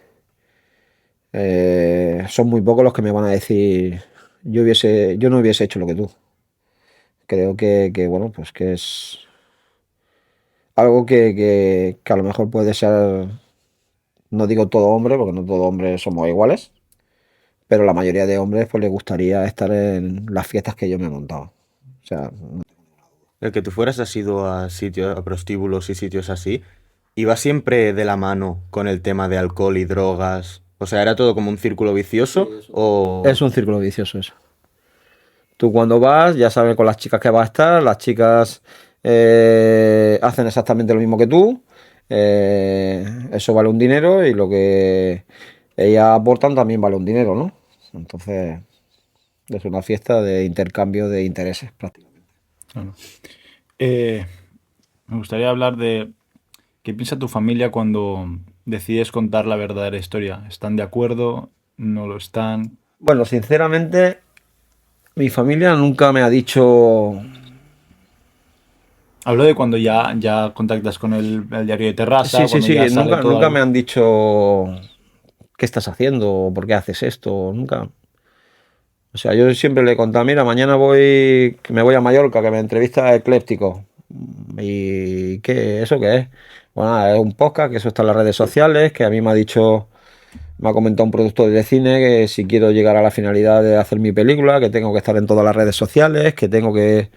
son muy pocos los que me van a decir yo no hubiese hecho lo que tú. Creo bueno, pues que es algo que a lo mejor puede ser, no digo todo hombre, porque no todo hombre somos iguales, pero la mayoría de hombres pues les gustaría estar en las fiestas que yo me he montado. O sea, El que tú fueras asiduo a sitios, a prostíbulos y sitios así, iba siempre de la mano con el tema de alcohol y drogas. O sea, ¿era todo como un círculo vicioso? O... es un círculo vicioso eso. Tú cuando vas, ya sabes con las chicas que vas a estar, las chicas hacen exactamente lo mismo que tú, eso vale un dinero y lo que ellas aportan también vale un dinero, ¿no? Entonces, Es una fiesta de intercambio de intereses, prácticamente. Claro. Me gustaría hablar de qué piensa tu familia cuando decides contar la verdadera historia. ¿Están de acuerdo? ¿No lo están? Bueno, sinceramente, mi familia nunca me ha dicho... Hablo de cuando ya contactas con el diario de Terrassa, Sí, sí, cuando sí, ya sale todo nunca me algo. han dicho qué estás haciendo, por qué haces esto, nunca. O sea, yo siempre le he contado, mira, mañana que me voy a Mallorca, que me entrevista Ecléptico. ¿Y qué? ¿Eso qué es? Bueno, nada, es un podcast, que eso está en las redes sociales, que a mí me ha comentado un productor de cine que si quiero llegar a la finalidad de hacer mi película, que tengo que estar en todas las redes sociales, que tengo que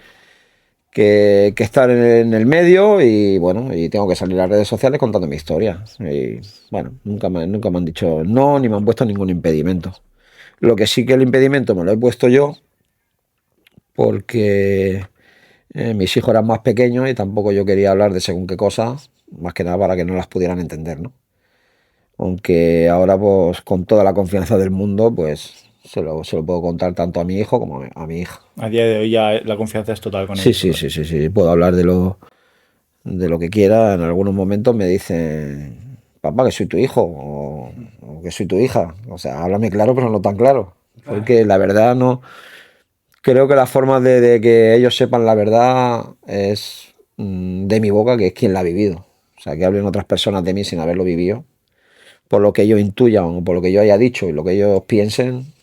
estar en el medio y bueno, y tengo que salir a las redes sociales contando mi historia. Y bueno, nunca me han dicho no, ni me han puesto ningún impedimento. Lo que sí que el impedimento me lo he puesto yo porque mis hijos eran más pequeños y tampoco yo quería hablar de según qué cosas, más que nada para que no las pudieran entender, ¿no? Aunque ahora, pues, con toda la confianza del mundo, pues, se lo puedo contar tanto a mi hijo como a mi hija. A día de hoy ya la confianza es total con Sí, ellos. sí, ¿Verdad? sí, puedo hablar de lo que quiera. En algunos momentos me dicen, papá, que soy tu hijo o que soy tu hija. O sea, háblame claro, pero no tan claro. Porque la verdad no... Creo que la forma de que ellos sepan la verdad es de mi boca, que es quien la ha vivido. O sea, que hablen otras personas de mí sin haberlo vivido. Por lo que ellos intuyan o por lo que yo haya dicho y lo que ellos piensen,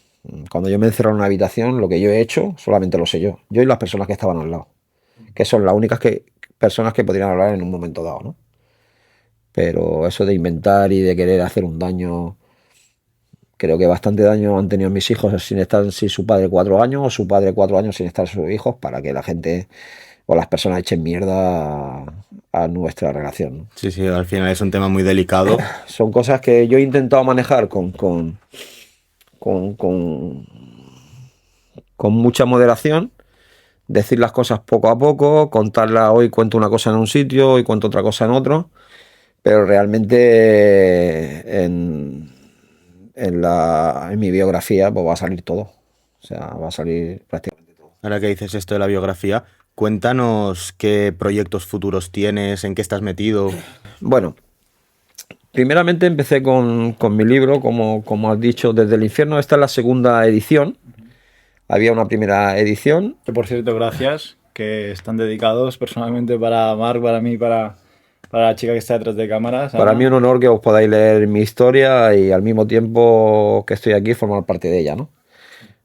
cuando yo me encerro en una habitación, lo que yo he hecho solamente lo sé yo. Yo y las personas que estaban al lado. Que son las únicas personas que podrían hablar en un momento dado, ¿no? Pero eso de inventar y de querer hacer un daño, creo que bastante daño han tenido mis hijos sin su padre 4 años o su padre 4 años sin estar sus hijos para que la gente o las personas echen mierda a nuestra relación, ¿no? Sí, sí, al final es un tema muy delicado. Son cosas que yo he intentado manejar con, con, con mucha moderación, decir las cosas poco a poco, contarlas, hoy cuento una cosa en un sitio, hoy cuento otra cosa en otro, pero realmente en mi biografía pues va a salir todo. O sea, va a salir prácticamente todo. Ahora que dices esto de la biografía, cuéntanos qué proyectos futuros tienes, en qué estás metido. Bueno, primeramente empecé con mi libro, como has dicho, Desde el infierno. Esta es la segunda edición. Había una primera edición. Que por cierto, gracias, que están dedicados personalmente para Marc, para mí, para la chica que está detrás de cámaras. Para Ana. mí un honor que os podáis leer mi historia y al mismo tiempo que estoy aquí formar parte de ella, ¿no?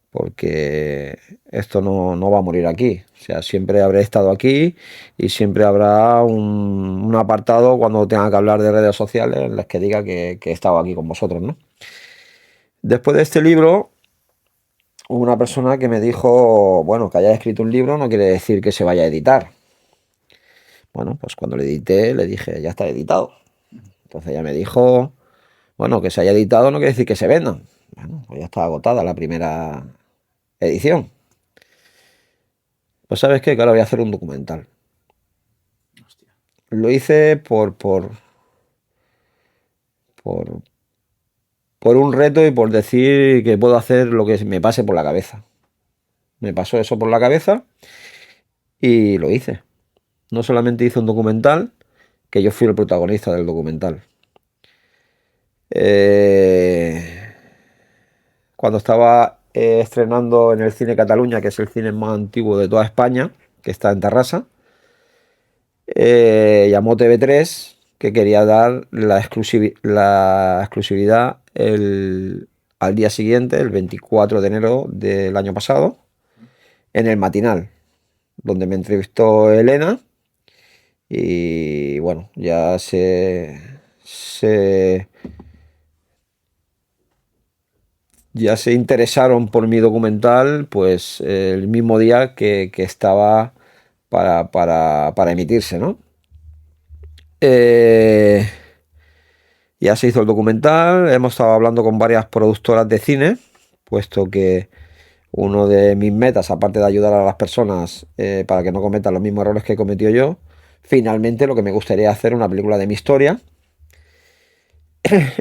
Porque esto no va a morir aquí. O sea, siempre habré estado aquí y siempre habrá un apartado cuando tenga que hablar de redes sociales en las que diga que he estado aquí con vosotros, ¿no? Después de este libro, hubo una persona que me dijo, bueno, que haya escrito un libro no quiere decir que se vaya a editar. Bueno, pues cuando lo edité le dije, ya está editado. Entonces ella me dijo, bueno, que se haya editado no quiere decir que se vendan. Bueno, pues ya está agotada la primera edición. Pues ¿sabes qué? Que ahora voy a hacer un documental. Hostia. Lo hice por un reto y por decir que puedo hacer lo que me pase por la cabeza. Me pasó eso por la cabeza y lo hice. No solamente hice un documental, que yo fui el protagonista del documental. Cuando estaba estrenando en el Cine Cataluña, que es el cine más antiguo de toda España, que está en Terrassa, llamó TV3 que quería dar la exclusividad al día siguiente, el 24 de enero del año pasado, en el matinal, donde me entrevistó Elena y bueno, ya ya se interesaron por mi documental, pues el mismo día que estaba para emitirse, ¿no? Ya se hizo el documental, hemos estado hablando con varias productoras de cine, puesto que uno de mis metas, aparte de ayudar a las personas para que no cometan los mismos errores que he cometido yo, finalmente lo que me gustaría hacer es una película de mi historia.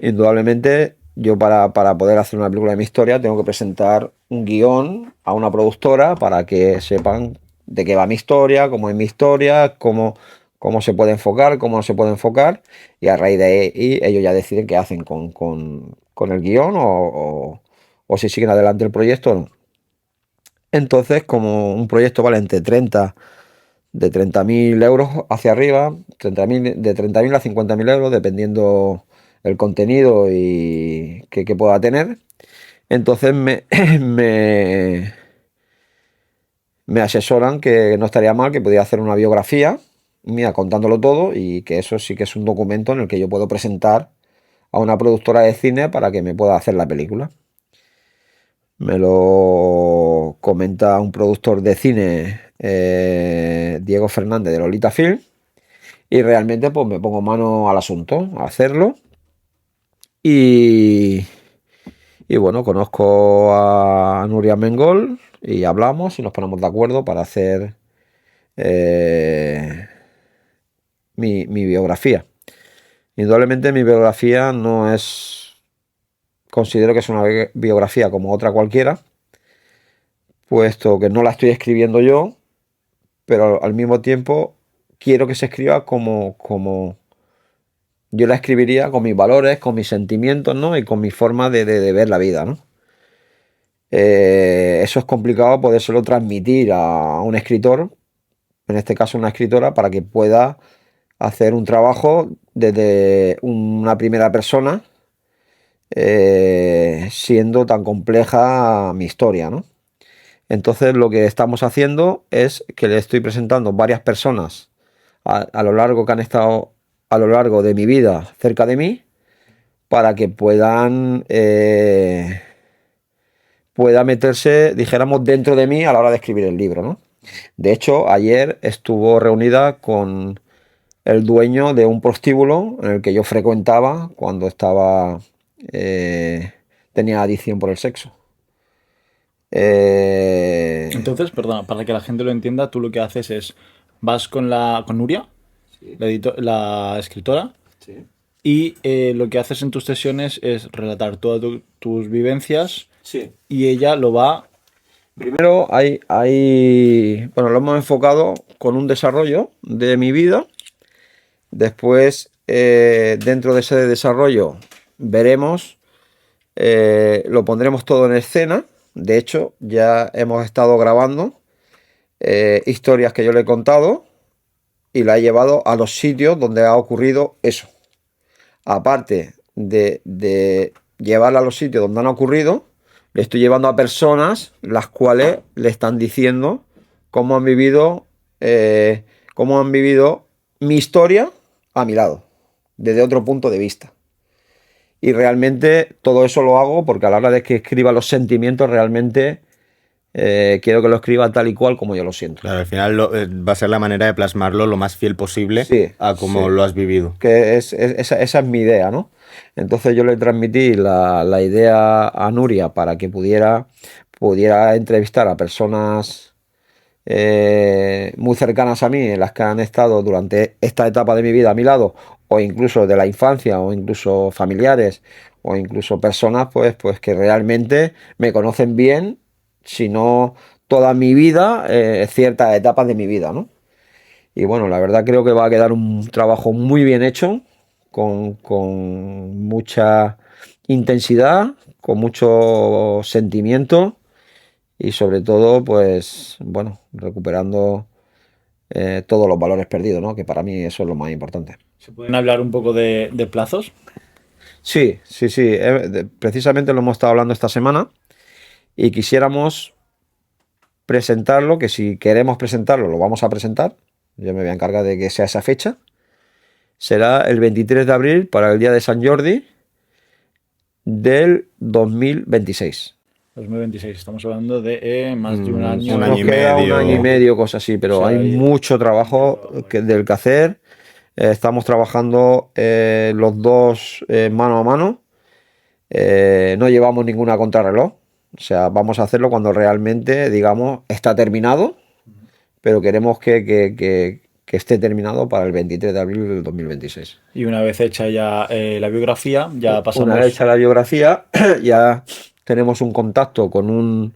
Indudablemente yo para poder hacer una película de mi historia tengo que presentar un guión a una productora para que sepan de qué va mi historia, cómo es mi historia, cómo se puede enfocar, cómo no se puede enfocar, y a raíz de ahí ellos ya deciden qué hacen con el guión o si siguen adelante el proyecto o no. Entonces, como un proyecto vale entre 30.000 euros hacia arriba, 30.000 de 30.000 a 50.000 euros, dependiendo el contenido y que pueda tener. Entonces me asesoran que no estaría mal, que podía hacer una biografía mía contándolo todo, y que eso sí que es un documento en el que yo puedo presentar a una productora de cine para que me pueda hacer la película. Me lo comenta un productor de cine, Diego Fernández de Lolita Film, y realmente pues me pongo mano al asunto, a hacerlo. Y bueno, conozco a Nuria Mengol y hablamos y nos ponemos de acuerdo para hacer mi biografía. Indudablemente mi biografía no es... Considero que es una biografía como otra cualquiera, puesto que no la estoy escribiendo yo, pero al mismo tiempo quiero que se escriba como yo la escribiría, con mis valores, con mis sentimientos, ¿no? Y con mi forma de ver la vida, ¿no? Eso es complicado podérselo transmitir a un escritor, en este caso una escritora, para que pueda hacer un trabajo desde una primera persona, siendo tan compleja mi historia, ¿no? Entonces lo que estamos haciendo es que le estoy presentando varias personas a lo largo que han estado a lo largo de mi vida cerca de mí, para que pueda meterse, dijéramos, dentro de mí a la hora de escribir el libro, ¿no? De hecho, ayer estuvo reunida con el dueño de un prostíbulo en el que yo frecuentaba cuando tenía adicción por el sexo. Entonces, perdona, para que la gente lo entienda, tú lo que haces es, vas con Nuria, sí, la escritora, Sí. y lo que haces en tus sesiones es relatar todas tus vivencias, Sí. y ella lo va... Primero bueno, lo hemos enfocado con un desarrollo de mi vida. Después, dentro de ese desarrollo, veremos, lo pondremos todo en escena. De hecho, ya hemos estado grabando historias que yo le he contado y la he llevado a los sitios donde ha ocurrido eso. Aparte de llevarla a los sitios donde han ocurrido, le estoy llevando a personas las cuales le están diciendo cómo han vivido mi historia a mi lado, desde otro punto de vista. Y realmente todo eso lo hago porque a la hora de que escriba los sentimientos, realmente quiero que lo escriba tal y cual como yo lo siento. Claro, al final va a ser la manera de plasmarlo lo más fiel posible, Sí, a cómo sí. lo has vivido. Que esa es mi idea, ¿no? Entonces yo le transmití la idea a Nuria para que pudiera entrevistar a personas muy cercanas a mí, en las que han estado durante esta etapa de mi vida a mi lado, o incluso de la infancia, o incluso familiares, o incluso personas pues que realmente me conocen bien, si no toda mi vida, ciertas etapas de mi vida, ¿no? Y bueno, la verdad creo que va a quedar un trabajo muy bien hecho, con mucha intensidad, con mucho sentimiento y sobre todo, pues, bueno, recuperando todos los valores perdidos, ¿no? Que para mí eso es lo más importante. ¿Se pueden hablar un poco de plazos? Sí. Precisamente lo hemos estado hablando esta semana y quisiéramos presentarlo, que si queremos presentarlo, lo vamos a presentar. Yo me voy a encargar de que sea esa fecha. Será el 23 de abril para el día de San Jordi del 2026. 2026, estamos hablando de más de un año. Un Nos año y queda medio. un año y medio, cosas así, pero O sea, hay mucho trabajo del que hacer. Estamos trabajando los dos mano a mano. No llevamos ninguna contrarreloj. O sea, vamos a hacerlo cuando realmente, digamos, está terminado, pero queremos que que esté terminado para el 23 de abril del 2026. Y una vez hecha ya la biografía, ya pasamos... Una vez hecha la biografía, ya tenemos un contacto con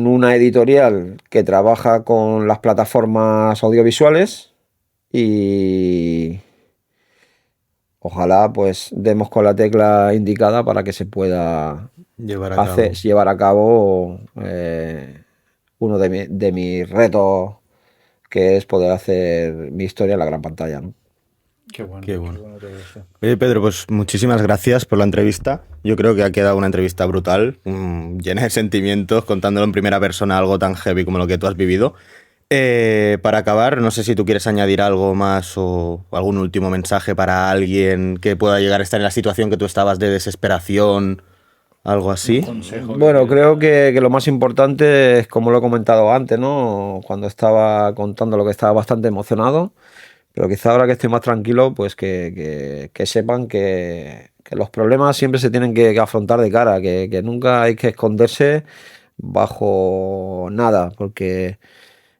una editorial que trabaja con las plataformas audiovisuales y ojalá pues demos con la tecla indicada para que se pueda llevar a cabo uno de mis retos, que es poder hacer mi historia en la gran pantalla, ¿no? Qué bueno. Qué bueno. Oye, Pedro, pues muchísimas gracias por la entrevista. Yo creo que ha quedado una entrevista brutal, llena de sentimientos, contándolo en primera persona, algo tan heavy como lo que tú has vivido. Para acabar, no sé si tú quieres añadir algo más o algún último mensaje para alguien que pueda llegar a estar en la situación que tú estabas de desesperación, algo así. Bueno, creo que lo más importante es, como lo he comentado antes, ¿no? Cuando estaba contando lo que estaba bastante emocionado, pero quizá ahora que estoy más tranquilo, pues que sepan que los problemas siempre se tienen que afrontar de cara, que nunca hay que esconderse bajo nada, porque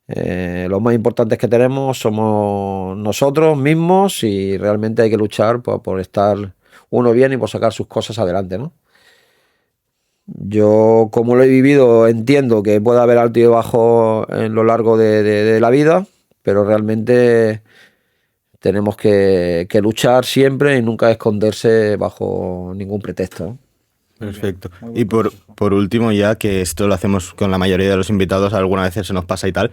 los más importantes que tenemos somos nosotros mismos y realmente hay que luchar por estar uno bien y por sacar sus cosas adelante, ¿no? Yo, como lo he vivido, entiendo que puede haber alto y bajo en lo largo de la vida, pero realmente tenemos que luchar siempre y nunca esconderse bajo ningún pretexto, ¿no? Perfecto. Y por último, ya que esto lo hacemos con la mayoría de los invitados, algunas veces se nos pasa y tal,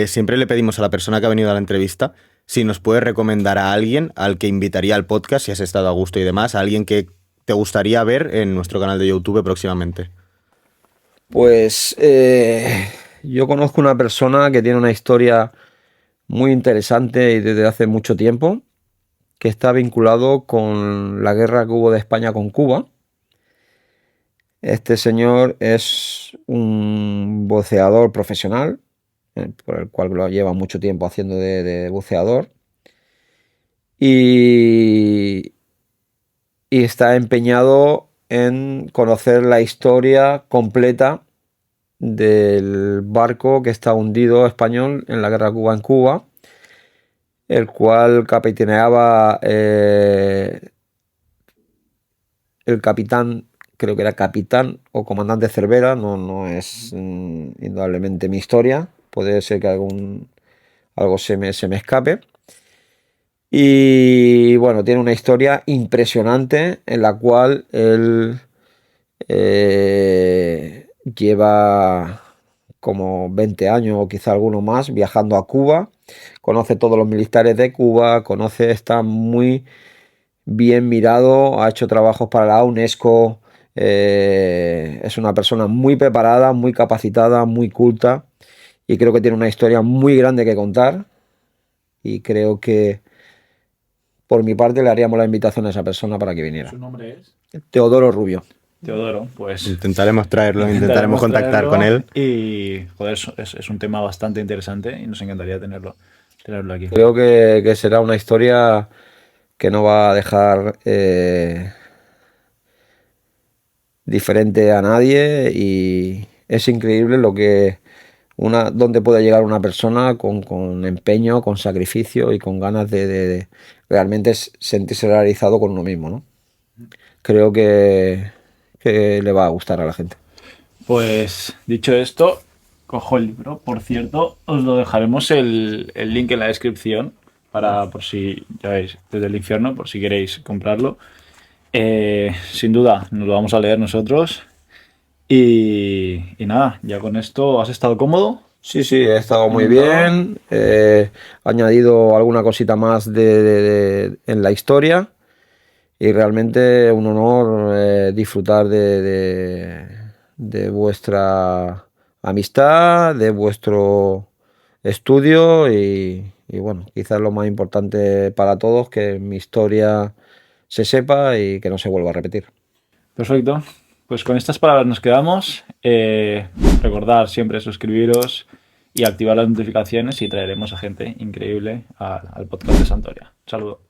siempre le pedimos a la persona que ha venido a la entrevista si nos puede recomendar a alguien al que invitaría al podcast, si has estado a gusto y demás, a alguien que te gustaría ver en nuestro canal de YouTube próximamente. Pues yo conozco una persona que tiene una historia muy interesante y desde hace mucho tiempo, que está vinculado con la guerra que hubo de España con Cuba. Este señor es un buceador profesional, por el cual lo lleva mucho tiempo haciendo de buceador, y está empeñado en conocer la historia completa del barco que está hundido español en la guerra de Cuba en Cuba, el cual capitaneaba el capitán, creo que era capitán o comandante Cervera, no es indudablemente mi historia, puede ser que algo se me escape. Y bueno, tiene una historia impresionante en la cual él lleva como 20 años o quizá alguno más viajando a Cuba, conoce todos los militares de Cuba, está muy bien mirado, ha hecho trabajos para la UNESCO, es una persona muy preparada, muy capacitada, muy culta, y creo que tiene una historia muy grande que contar, y creo que por mi parte le haríamos la invitación a esa persona para que viniera. ¿Su nombre es? Teodoro Rubio. Teodoro, pues... Intentaremos traerlo, intentaremos contactar con él. Y, joder, es un tema bastante interesante y nos encantaría tenerlo aquí. Creo que será una historia que no va a dejar diferente a nadie, y es increíble dónde puede llegar una persona con empeño, con sacrificio y con ganas de realmente sentirse realizado con uno mismo, ¿no? Creo que le va a gustar a la gente. Pues dicho esto, cojo el libro. Por cierto, os lo dejaremos el link en la descripción por si, ya veis, desde el infierno, por si queréis comprarlo. Sin duda, nos lo vamos a leer nosotros. Y nada, ya con esto, ¿has estado cómodo? Sí, he estado muy bien. He añadido alguna cosita más en la historia. Y realmente un honor disfrutar de vuestra amistad, de vuestro estudio y bueno, quizás lo más importante para todos, que mi historia se sepa y que no se vuelva a repetir. Perfecto. Pues con estas palabras nos quedamos. Recordad siempre suscribiros y activar las notificaciones y traeremos a gente increíble al podcast de Santoria. Un saludo.